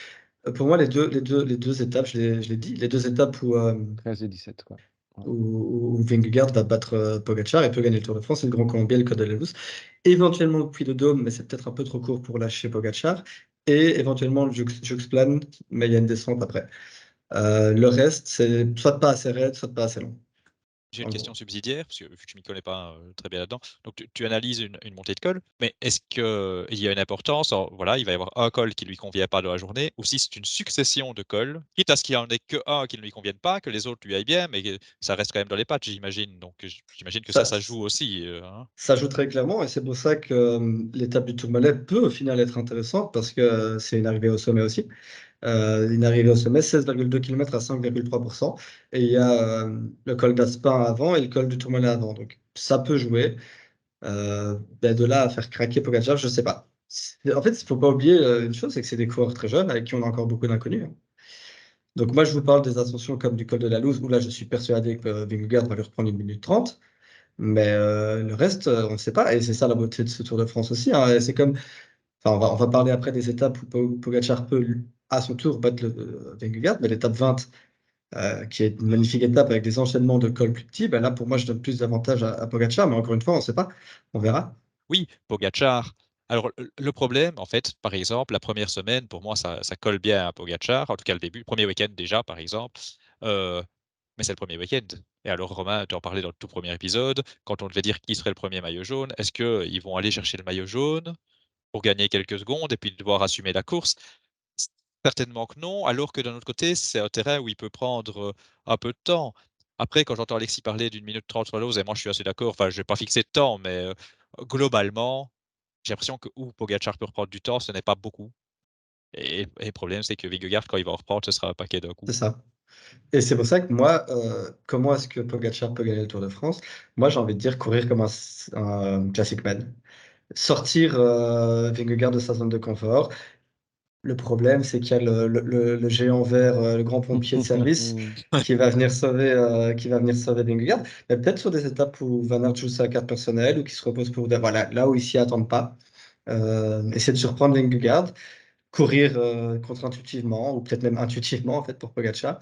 Pour moi, les deux étapes, je l'ai dit, les deux étapes 13 et 17 quoi. Ouais. où Vingegaard va battre Pogacar et peut gagner le Tour de France, c'est le Grand Colombier, le Col de la Louse. Éventuellement le Puy de Dôme, mais c'est peut-être un peu trop court pour lâcher Pogacar. Et éventuellement le Juxplan, mais il y a une descente après. Le reste, c'est soit pas assez raide, soit pas assez long. J'ai une en question gros. subsidiaire, parce que vu que je m'y connais pas très bien là-dedans. Donc, tu analyses une montée de col, mais est-ce qu'il y a une importance? Voilà, il va y avoir un col qui lui convient pas dans la journée, ou si c'est une succession de cols, quitte à ce qu'il n'y en ait qu'un qui ne lui convienne pas, que les autres lui aillent bien, mais que ça reste quand même dans les pattes, j'imagine. Donc, j'imagine que Ça, ça joue aussi. Hein. ça joue très clairement et c'est pour ça que l'étape du Tourmalet peut au final être intéressante parce que c'est une arrivée au sommet aussi. Une arrivée au sommet, 16,2 km à 5,3%. Et il y a le col d'Aspin avant et le col du Tourmalet avant. Donc ça peut jouer. De là à faire craquer Pogacar, je sais pas. En fait, il ne faut pas oublier une chose, c'est que c'est des coureurs très jeunes avec qui on a encore beaucoup d'inconnus. Hein. Donc moi, je vous parle des ascensions comme du col de la Louse, où là, je suis persuadé que Vingegaard va lui reprendre 1 minute 30. Mais le reste, on ne sait pas. Et c'est ça la beauté de ce Tour de France aussi. Hein. Et c'est comme, enfin, on va parler après des étapes où Pogacar peut, à son tour, battre le Vingegaard. Mais l'étape 20, qui est une magnifique étape avec des enchaînements de cols plus petits, ben là, pour moi, je donne plus d'avantages à Pogacar. Mais encore une fois, on ne sait pas. On verra. Oui, Pogacar. Alors, le problème, en fait, par exemple, la première semaine, pour moi, ça colle bien à Pogacar, en tout cas le début, le premier week-end déjà, par exemple. Euh, mais c'est le premier week-end. Et alors, Romain, tu en parlais dans le tout premier épisode, quand on devait dire qui serait le premier maillot jaune, est-ce qu'ils vont aller chercher le maillot jaune pour gagner quelques secondes et puis devoir assumer la course? Certainement que non, alors que d'un autre côté, c'est un terrain où il peut prendre un peu de temps. Après, quand j'entends Alexis parler d'1 minute 30 sur l'ose, et moi je suis assez d'accord, enfin je vais pas fixer de temps, mais globalement, j'ai l'impression que où Pogacar peut reprendre du temps, ce n'est pas beaucoup. Et le problème, c'est que Vingegaard, quand il va en reprendre, ce sera un paquet d'un coup. C'est ça. Et c'est pour ça que moi, comment est-ce que Pogacar peut gagner le Tour de France? Moi, j'ai envie de dire courir comme un classic man. Sortir Vingegaard de sa zone de confort. Le problème, c'est qu'il y a le géant vert, le grand pompier de service, qui va venir sauver Vingegaard. Mais peut-être sur des étapes où Van Aert joue sa carte personnelle ou qui se repose pour... Voilà, là où ils s'y attendent pas. Essayer de surprendre Vingegaard, courir contre-intuitivement, ou peut-être même intuitivement, en fait, pour Pogacar.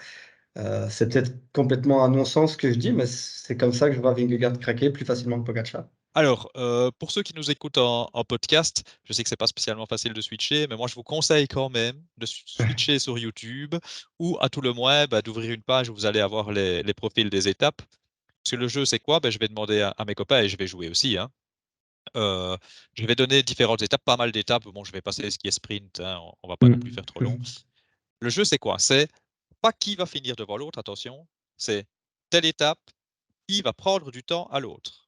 C'est peut-être complètement un non-sens ce que je dis, mais c'est comme ça que je vois Vingegaard craquer plus facilement que Pogacar. Alors, pour ceux qui nous écoutent en podcast, je sais que c'est pas spécialement facile de switcher, mais moi je vous conseille quand même de switcher sur YouTube ou à tout le moins d'ouvrir une page où vous allez avoir les profils des étapes. Parce que le jeu, c'est quoi? Je vais demander à mes copains et je vais jouer aussi. Hein. Euh, je vais donner différentes étapes, pas mal d'étapes. Bon, je vais passer ce qui est sprint, hein, on va pas non plus faire trop long. Le jeu, c'est quoi? C'est pas qui va finir devant l'autre, attention. C'est telle étape, qui va prendre du temps à l'autre.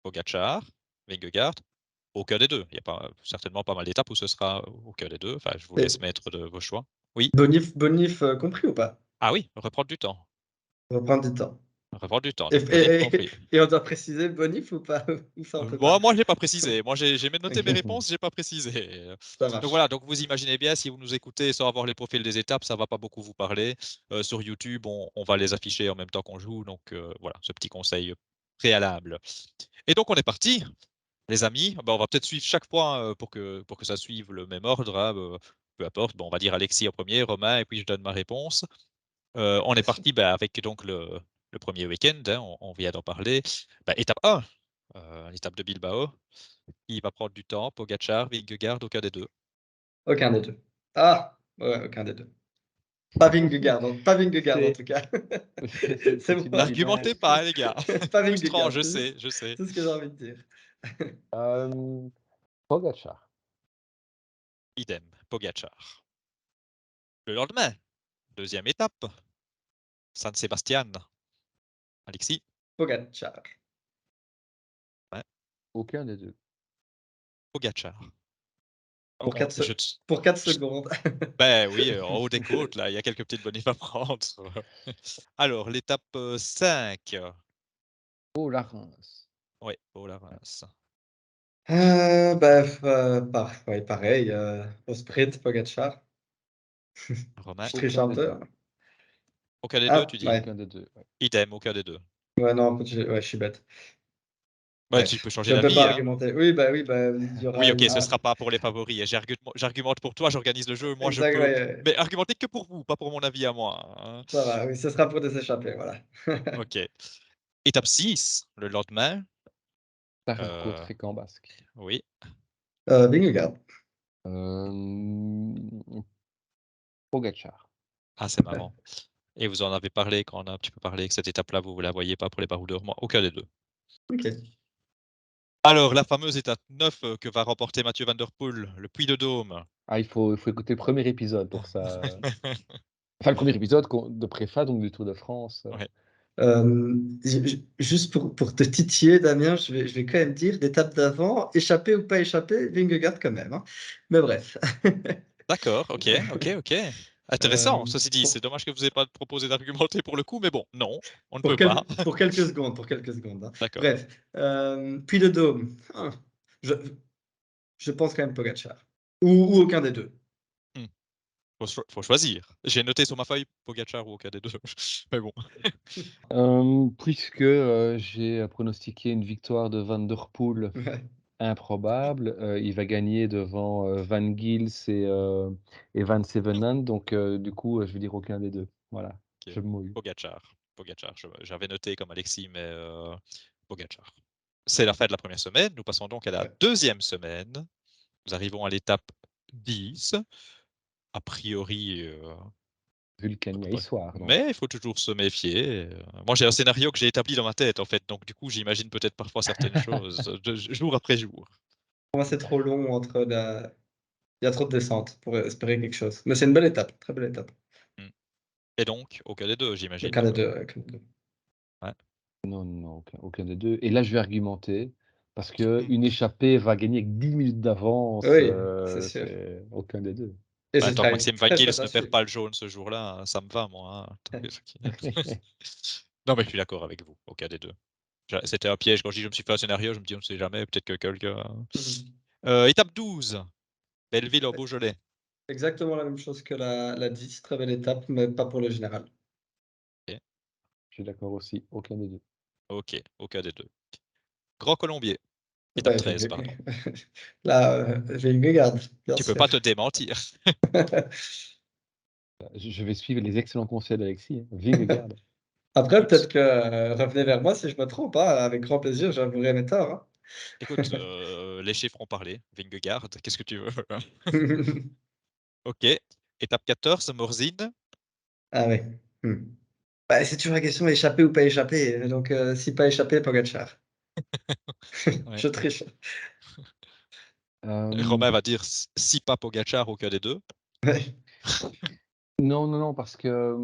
Pogacar, Vingegaard, aucun des deux. Il y a certainement pas mal d'étapes où ce sera aucun des deux. Enfin, je vous laisse Et mettre de vos choix. Oui. Bonif compris ou pas? Ah oui, reprendre du temps. On va prendre du temps. Reprendre du temps. Et, Donc, Bonif et, compris. et, et on doit préciser bonif ou pas? Ou ça, on peut Moi, pas. moi, j'ai pas précisé. Moi, j'ai noté mes Ok, réponses, j'ai pas précisé. ça Donc voilà. marche. Donc vous imaginez bien, si vous nous écoutez sans avoir les profils des étapes, ça va pas beaucoup vous parler. Sur YouTube, on va les afficher en même temps qu'on joue. Donc voilà, ce petit conseil préalable. Et donc on est parti, les amis. On va peut-être suivre chaque point pour que ça suive le même ordre. Hein, peu importe. Bon, on va dire Alexis en premier, Romain, et puis je donne ma réponse. On est Bien sûr. parti avec donc le premier week-end. Hein, on vient d'en parler. Étape 1, l'étape de Bilbao. Il va prendre du temps. Pogacar, Vingegaard, aucun des deux. Aucun des deux. Ah, ouais, aucun des deux. Pas Vingegaard, pas Vingegaard en C'est tout cas. C'est c'est une moi. évidence. N'argumentez pas, hein, les gars. Pas Frustrant, Vingegaard, je c'est sais, juste je sais. tout ce que j'ai envie de dire. Pogacar. Idem, Pogacar. Le lendemain, deuxième étape, San Sebastian. Alexis, Pogacar. ouais, Aucun des deux. Pogacar. Pour On- 4, je te- pour 4 je- secondes. Ben oui, en haut des côtes, là, il y a quelques petites bonifs à prendre. Alors, l'étape 5. Oh, la Reims. Oui, oh la mince. Ouais, pareil. Au sprint, Pogacar. Romain, Je triche Aucun un des peu. deux. Hein. aucun des deux, Ah, tu dis? ouais. Aucun des deux. Ouais. Idem, aucun des deux. Ouais, non, ouais, je suis bête. Tu peux Bref, changer je ne peux pas d'avis, hein. argumenter. Oui, il y Oui, aura ok, ce un... sera pas pour les favoris. Et j'argumente pour toi, j'organise le jeu, moi je Exact, peux. ouais, Mais argumenter que pour vous, pas pour mon avis à moi. Hein. ça va, oui, ce sera pour des échappés, voilà. Ok. Étape 6, le lendemain. Sarrecourt, Euh, Fécamp basque. oui. Vingegaard. Euh, Pogacar. Ah, c'est marrant. Et vous en avez parlé quand on a un petit peu parlé que cette étape-là, vous la voyez pas pour les baroudeurs? Moi, aucun des 2. OK. Alors la fameuse étape 9, que va remporter Mathieu van der Poel, le Puy de Dôme. Ah, il faut écouter le premier épisode pour ça. Enfin, le premier épisode de préfa, donc du Tour de France. Ouais. Juste pour te titiller, Damien, je vais quand même dire, l'étape d'avant, échapper ou pas échapper, Vingegaard quand même, hein. Mais bref. D'accord, OK. Intéressant, ceci dit, c'est Pour dommage que vous ayez pas proposé d'argumenter pour le coup, mais bon, non, on ne pour peut quel pas. pour quelques secondes, hein. D'accord. Bref, puis le Dôme, je je pense quand même Pogačar ou aucun des 2. Mmh. Faut choisir. J'ai noté sur ma feuille Pogačar ou aucun des 2, mais bon. Puisque, j'ai pronostiqué une victoire de Van der Poel Ouais, improbable, il va gagner devant, Van Gils et Van Sevenant, donc du coup, je vais dire aucun des 2. Voilà, OK. je me mouille. Pogačar, j'avais noté comme Alexis, mais Pogačar. C'est la fin de la première semaine, nous passons donc à la ouais. deuxième semaine. Nous arrivons à l'étape 10. A priori, Vulcania ouais, Histoire donc. mais il faut toujours se méfier, moi j'ai un scénario que j'ai établi dans ma tête en fait, donc du coup j'imagine peut-être parfois certaines choses, de jour après jour. Pour moi, c'est trop long entre la il y a trop de descente pour espérer quelque chose. Mais c'est une belle étape, très belle étape. Mmh. Et donc aucun des 2 Le j'imagine Canada, alors? avec les 2. Ouais. Non, non, aucun des 2 et là, je vais argumenter parce Mmh. qu'une échappée va gagner avec 10 minutes d'avance, Oui, c'est sûr. c'est aucun des 2. Et Bah, ce tant que sera une Maxime Van très Gils chouette à ne perd suivre. pas le jaune ce jour-là, ça me va moi, hein, tant que non mais je suis d'accord avec vous, aucun des 2. C'était un piège quand je dis: «Je me suis fait un scénario», je me dis: «On ne sait jamais, peut-être que quelqu'un» Mmh. étape 12, Belleville au Beaujolais. Exactement la même chose que la 10, très belle étape, mais pas pour le général. OK, Je suis d'accord aussi, aucun des 2. OK, aucun des 2. Grand Colombier, étape Ouais, 13 pardon. là, Vingegaard, bien Tu peux sûr. pas te démentir. Je vais suivre les excellents conseils d'Alexis, hein. Vingegaard. Après, Écoute peut-être que, revenez vers moi si je me trompe, hein, avec grand plaisir, j'avouerai mes torts, écoute, les chiffres ont parlé. Vingegaard, qu'est-ce que tu veux? hein. OK, étape 14, Morzine. Ah oui. Mmh. Bah, c'est toujours la question échapper ou pas échapper, donc si pas échapper, Pogačar. Ouais. Je triche. Hem, Romain va dire si pas Pogačar, aucun des 2. Ouais. non, non, non, parce que,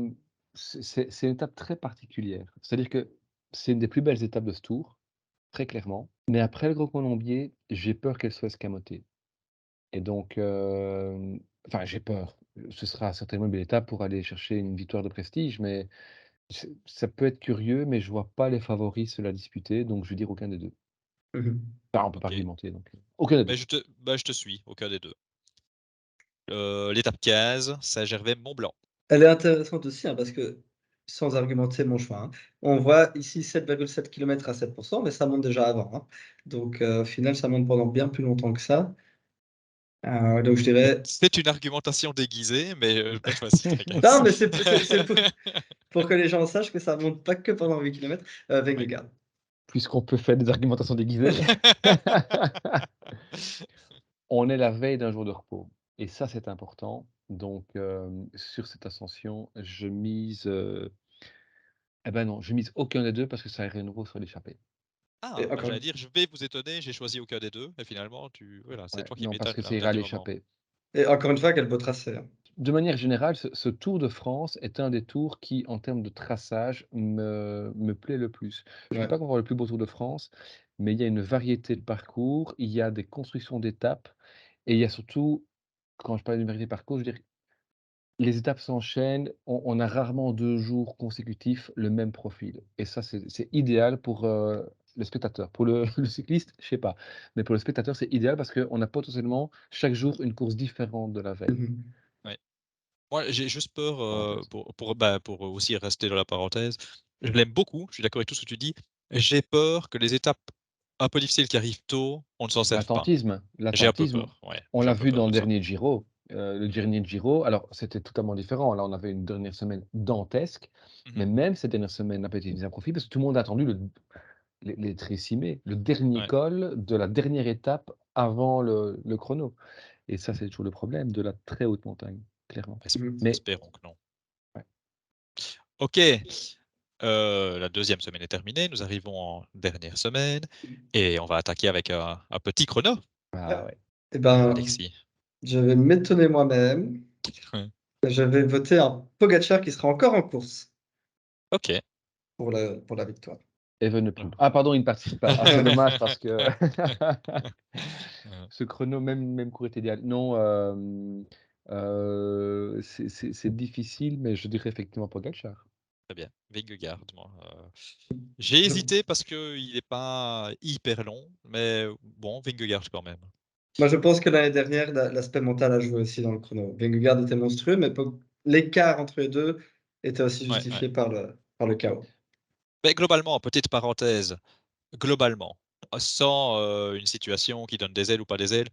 c'est une étape très particulière. C'est-à-dire que c'est une des plus belles étapes de ce Tour, très clairement. Mais après le Grand Colombier, j'ai peur qu'elle soit escamotée et donc enfin j'ai peur. Ce sera certainement une belle étape pour aller chercher une victoire de prestige, mais ça peut être curieux, mais je vois pas les favoris se la disputer, donc je vais dire aucun des 2. Mmh mh. Enfin, on peut pas OK, argumenter donc aucun des mais 2. je te suis, aucun des 2. L'étape 15, Saint-Gervais-Mont-Blanc. Elle est intéressante aussi, hein, parce que, sans argumenter mon choix, hein, on voit ici 7,7 kilomètres à 7 mais ça monte déjà avant, hein. Donc au final, ça monte pendant bien plus longtemps que ça. Donc je dirais C'est une argumentation déguisée, mais vas-y, non, tracasse. mais c'est pour que les gens sachent que ça monte pas que pendant 8 kilomètres. Oui. Vingegaard. Puisqu'on peut faire des argumentations déguisées. On est la veille d'un jour de repos et ça, c'est important. Donc, sur cette ascension, je mise, eh ben, non, je mise aucun des 2 parce que ça irait nouveau sur l'échappée. Ah, Et bah, encore j'allais dire: «Je vais vous étonner, j'ai choisi aucun des 2 et finalement voilà, c'est Ouais, toi qui non, parce m'étonnes que là ça au ira à dernier moment. l'échappée. une fois, quel beau tracé, hein. De manière générale, ce Tour de France est un des tours qui, en termes de traçage, me plaît le plus. Je ne dis Ouais. pas qu'on va avoir le plus beau Tour de France, mais il y a une variété de parcours, il y a des constructions d'étapes et il y a surtout, quand je parle d'une variété de parcours, je veux dire les étapes s'enchaînent, on a rarement 2 jours consécutifs le même profil et ça, c'est idéal pour, le spectateur. Pour le le cycliste, je sais pas, mais pour le spectateur, c'est idéal parce qu'on a potentiellement chaque jour une course différente de la Mmh veille. mh. Ouais. Moi, j'ai juste peur, Parenthèse. pour aussi rester dans la parenthèse, je l'aime beaucoup, je suis d'accord avec tout ce que tu dis. J'ai peur que les étapes un peu difficiles qui arrivent tôt, on ne s'en serve pas. J'ai un peu L'attentisme, peur, ouais, on j'ai l'a un peu vu peur dans de ça. le dernier Giro, alors c'était totalement différent. Là, on avait une dernière semaine dantesque, Mmh. mais même cette dernière semaine n'a pas été mise à profit parce que tout le monde a attendu les trécimés, le dernier Ouais. col de la dernière étape avant le chrono et ça, c'est toujours le problème de la très haute montagne, clairement. Es Mmh. Mais espérons que non. ouais, Ok. La deuxième semaine est terminée. Nous arrivons en dernière semaine et on va attaquer avec un petit chrono. Ah ouais. Eh ben, Alexis. je vais m'étonner moi-même. Je vais voter un Pogacar qui sera encore en course Ok. pour la victoire. Evenepoel. Ah pardon, il ne participe pas. Ah, c'est dommage parce que ce chrono, même cours est idéal. Non, c'est difficile, mais je dirais effectivement Pogacar. Très bien. Vingegaard, moi. J'ai hésité parce qu'il n'est pas hyper long, mais bon, Vingegaard quand même. Moi, je pense que l'année dernière, l'aspect mental a joué aussi dans le chrono. Vingegaard était monstrueux, mais l'écart entre les deux était aussi Ouais, justifié ouais. par le chaos. Mais globalement, petite parenthèse, globalement, sans une situation qui donne des ailes ou pas des ailes,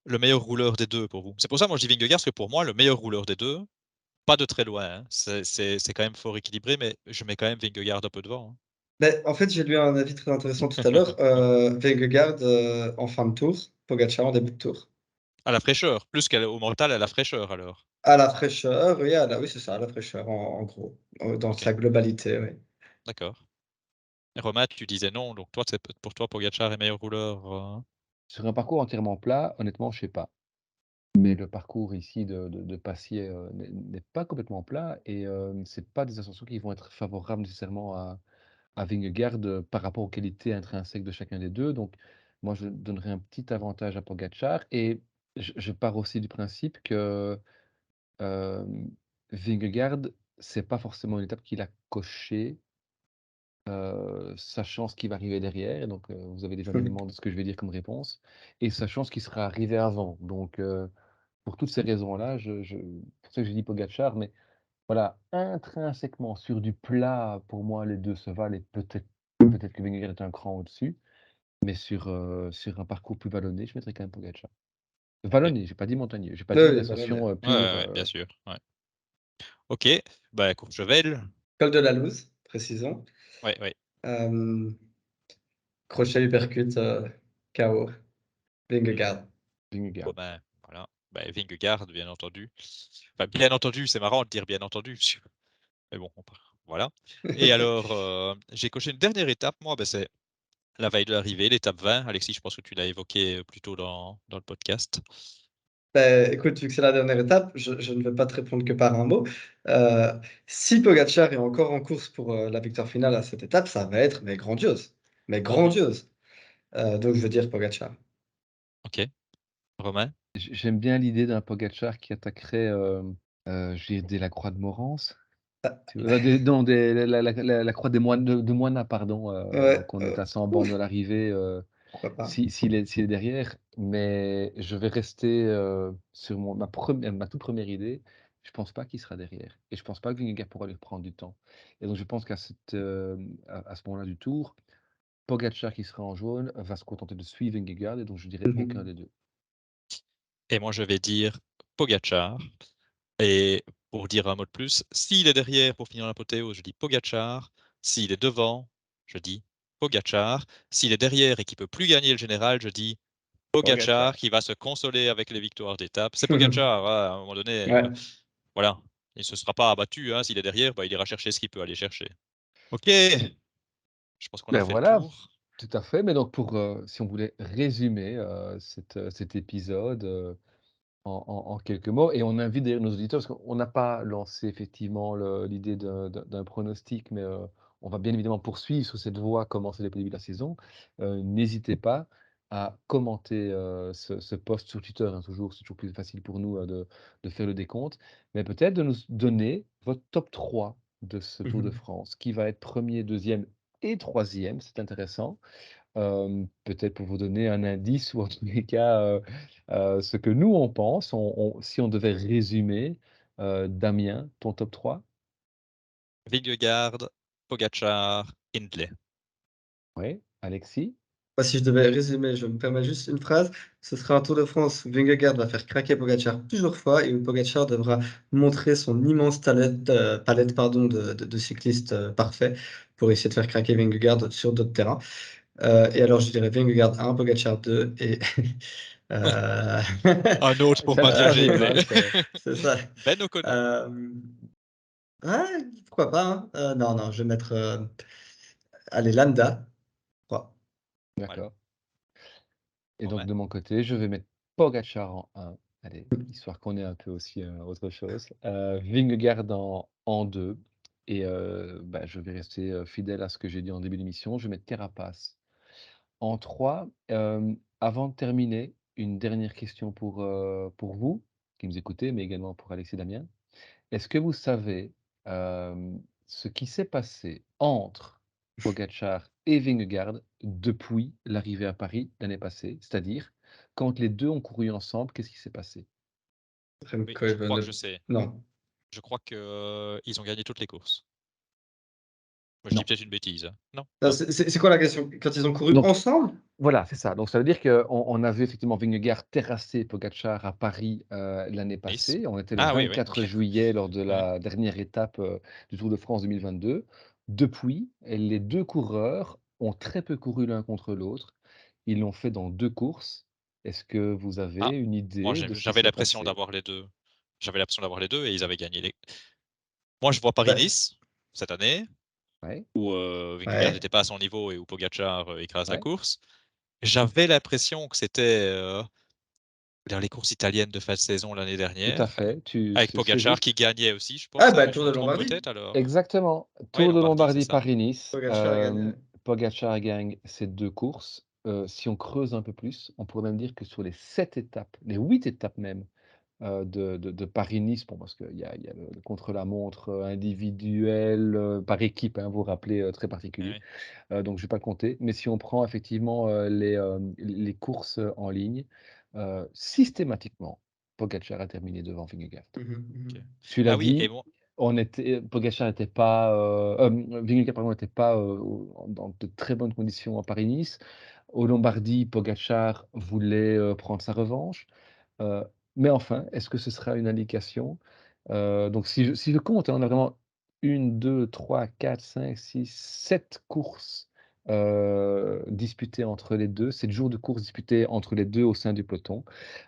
le meilleur rouleur des deux pour vous. C'est pour ça, moi, je dis Vingegaard, parce que pour moi, le meilleur rouleur des deux, pas de très loin, hein. C'est quand même fort équilibré, mais je mets quand même Vingegaard un peu devant, hein. Ben, en fait, j'ai lu un avis très intéressant tout à l'heure. Vingegaard en fin de tour, Pogacar en début de tour. À la fraîcheur, plus qu'au mental, à la fraîcheur alors. À la fraîcheur, oui, oui, c'est ça, à la fraîcheur, en gros, dans Ok, sa globalité, oui. d'accord. Et Romain, tu disais non, donc toi, pour toi, Pogacar est meilleur rouleur. Sur un parcours entièrement plat, honnêtement, je sais pas. Mais le parcours ici de Passy, n'est pas complètement plat et c'est pas des ascensions qui vont être favorables nécessairement à Vingegaard, par rapport aux qualités intrinsèques de chacun des 2. Donc moi, je donnerais un petit avantage à Pogacar et je pars aussi du principe que, Vingegaard, c'est pas forcément une étape qu'il a cochée, sachant ce qui va arriver derrière. Et donc vous avez déjà un élément de ce que je vais dire comme réponse et sachant ce qui sera arrivé avant. Donc pour toutes ces raisons-là, pour ça que j'ai dit Pogacar, mais voilà, intrinsèquement sur du plat, pour moi, les 2 se valent et peut-être que Vingegaard est un cran au-dessus, mais sur un parcours plus vallonné, je mettrais quand même Pogacar. Ok. Vallonné, j'ai pas dit montagneux, j'ai pas Oui, dit une oui, voilà, ascension, Ouais, ouais, pure, ouais, bien sûr. Ouais. Ok, bah Courchevel. col de la Louse, précisons. Ouais, ouais. Euh, crochet uppercut, KO, Vingegaard. Bon Vingegaard. ben, voilà. Bah, Vingegaard, bien entendu. Enfin, bien entendu, c'est marrant de dire bien entendu. Mais bon, voilà. Et alors, j'ai coché une dernière étape, moi, ben, c'est la veille de l'arrivée, l'étape 20. Alexis, je pense que tu l'as évoqué plus tôt dans le podcast. Ben, écoute, vu que c'est la dernière étape, je ne vais pas te répondre que par un mot. Euh, si Pogacar est encore en course pour la victoire finale à cette étape, ça va être mais grandiose. Mais Mhm. grandiose. Donc je veux dire Pogacar. Ok. Romain? J'aime bien l'idée d'un Pogacar qui attaquerait, je dirais dès la croix de Morance. Ah, Tu vois? Des non, des la croix des moines de Moina, pardon, ouais, donc on est à 100 bornes ouf, de l'arrivée, pourquoi pas. s'il est derrière, mais je vais rester, sur ma toute première idée. Je pense pas qu'il sera derrière et je pense pas que Vingegaard pourra lui reprendre du temps et donc je pense qu'à ce moment-là du tour, Pogacar qui sera en jaune va se contenter de suivre Vingegaard et donc je dirais aucun Mhm. des 2. Et moi, je vais dire Pogacar. Et pour dire un mot de plus, s'il est derrière pour finir l'apothéose, je dis Pogacar. S'il est devant, je dis Pogacar. S'il est derrière et qu'il peut plus gagner le général, je dis Pogacar Pogacar. qui va se consoler avec les victoires d'étape. C'est Pogacar, hein, à un moment donné, Ouais. voilà. Il ne se sera pas abattu, hein. S'il est derrière, bah, il ira chercher ce qu'il peut aller chercher. Ok, je pense qu'on a Ben fait le voilà, tour. tout à fait, mais donc si on voulait résumer, cet épisode, en quelques mots et on invite d'ailleurs nos auditeurs parce qu'on n'a pas lancé effectivement l'idée d'un pronostic, mais on va bien évidemment poursuivre sur cette voie comme c'est depuis le début de la saison. N'hésitez pas à commenter, ce post sur Twitter, hein, toujours, c'est toujours plus facile pour nous, de faire le décompte, mais peut-être de nous donner votre top 3 de ce Tour de Mhm. France. Qui va être premier, deuxième et troisième, c'est intéressant. Peut-être pour vous donner un indice ou en tous les cas, ce que nous on pense, si on devait résumer, Damien, ton top 3. Vingegaard, Pogacar, Hindley. Oui, Alexis? Moi, si je devais résumer, je me permets juste une phrase. Ce sera un Tour de France où Vingegaard va faire craquer Pogacar plusieurs fois et où Pogacar devra montrer son immense palette pardon, de cyclistes parfaits pour essayer de faire craquer Vingegaard sur d'autres terrains. Et alors, je dirais Vingegaard 1, Pogacar 2 et... euh, Un autre pour C'est le pas dire troisième, Gindley. hein, c'est c'est ça. Ben O'Connor. Euh, Ouais, pourquoi pas, hein. Non, je vais mettre, allez, Landa, je crois. Voilà, D'accord. Et donc Romain. de mon côté, je vais mettre Pogacar en 1. Allez, histoire qu'on ait un peu aussi, autre chose. Vingegaard en 2 et bah, je vais rester, fidèle à ce que j'ai dit en début d'émission. Je vais mettre Carapaz en 3. Avant de terminer, une dernière question pour vous qui nous écoutez, mais également pour Alex et Damien. Est-ce que vous savez, ce qui s'est passé entre Pogacar et Vingegaard depuis l'arrivée à Paris l'année passée? C'est-à-dire, quand les 2 ont couru ensemble, qu'est-ce qui s'est passé? Oui, Remco je crois que je Evenepoel. sais. Non, Je crois que ils ont gagné toutes les courses. Moi, je dis Non. peut-être une bêtise, hein. Non? non, Non? c'est quoi la question? Quand ils ont couru Donc ensemble? voilà, c'est ça. Donc ça veut dire qu'on a vu effectivement Vingegaard terrasser Pogacar à Paris, l'année Nice? passée. On était le Ah oui, 24 OK. juillet lors de Ouais. la dernière étape, du Tour de France 2022. Depuis, les 2 coureurs ont très peu couru l'un contre l'autre. Ils l'ont fait dans 2 courses. Est-ce que vous Ah, avez une moi, idée de ce qui j'avais s'est l'impression passé? d'avoir les 2. J'avais l'impression d'avoir les 2 et ils avaient gagné les moi, je vois Bah, Paris-Nice cette année Ouais, où, Vingegaard ouais. n'était pas à son niveau et où Pogacar, écrase la ouais, course. J'avais l'impression que c'était, dans les courses italiennes de fin de saison l'année tout à dernière, fait, avec c'est Pogacar qui juste. gagnait aussi, je Ah pense, bah, mais je Tour me de trompe Lombardie. peut-être alors? Exactement. Oui, Tour de Lombardie, c'est Lombardie, ça. Paris-Nice. Pogacar a gagné. Pogacar gagne ces 2 courses. Si on creuse un peu plus, on pourrait même dire que sur les 7 étapes, les 8 étapes même, de Paris-Nice, bon, parce qu'il y a le contre-la-montre, individuel, par équipe, hein, vous vous rappelez, très Eh particulier. oui. Donc je ne vais pas le compter. Mais si on prend effectivement, les courses, en ligne, systématiquement, Pogacar a terminé devant Vingegaard. Mmh. OK. Tu l'as Ah oui et dit, moi Pogacar n'était pas, Vingegaard pardon, n'était pas, dans de très bonnes conditions à Paris-Nice. Au Lombardie, Pogacar voulait, prendre sa revanche. Heu, mais enfin, est-ce que ce sera une indication? Donc si je compte, hein, on a vraiment 1, 2, 3, 4, 5, 6, 7 courses, disputées entre les 2, 7 jours de courses disputés entre les 2 au sein du peloton.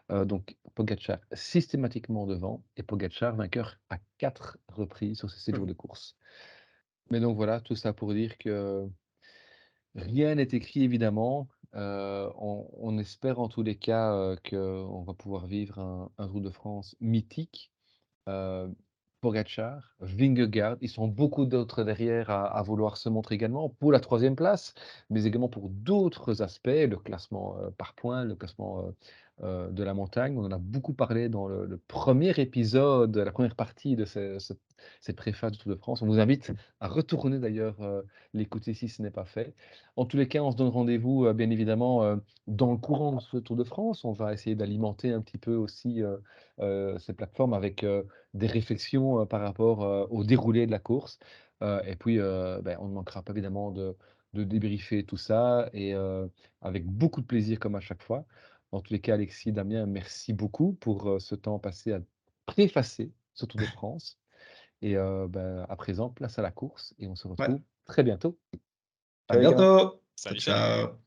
Donc Pogacar systématiquement devant et Pogacar vainqueur à 4 reprises sur ces 7 jours de course. Mais donc voilà, tout ça pour dire que rien n'est écrit évidemment. On espère en tous les cas, qu'on va pouvoir vivre un Tour de France mythique. Heu, Pogacar, Vingegaard, ils sont beaucoup d'autres derrière à vouloir se montrer également pour la troisième place, mais également pour d'autres aspects, le classement, par points, le classement, de la montagne. On en a beaucoup parlé dans le 1er épisode, la première partie de cette préface du Tour de France. On vous invite à retourner d'ailleurs, l'écouter si ce n'est pas fait. En tous les cas, on se donne rendez-vous, bien évidemment, dans le courant de ce Tour de France. On va essayer d'alimenter un petit peu aussi, ces plateformes avec, des réflexions, par rapport, au déroulé de la course. Et puis, on ne manquera pas évidemment de débriefer tout ça et avec beaucoup de plaisir comme à chaque fois. En tous les cas, Alexis, Damien, merci beaucoup pour, ce temps passé à préfacer ce Tour de France et à présent, place à la course et on se Ouais. retrouve très bientôt. À À bientôt. bientôt. Salut, salut. Ciao.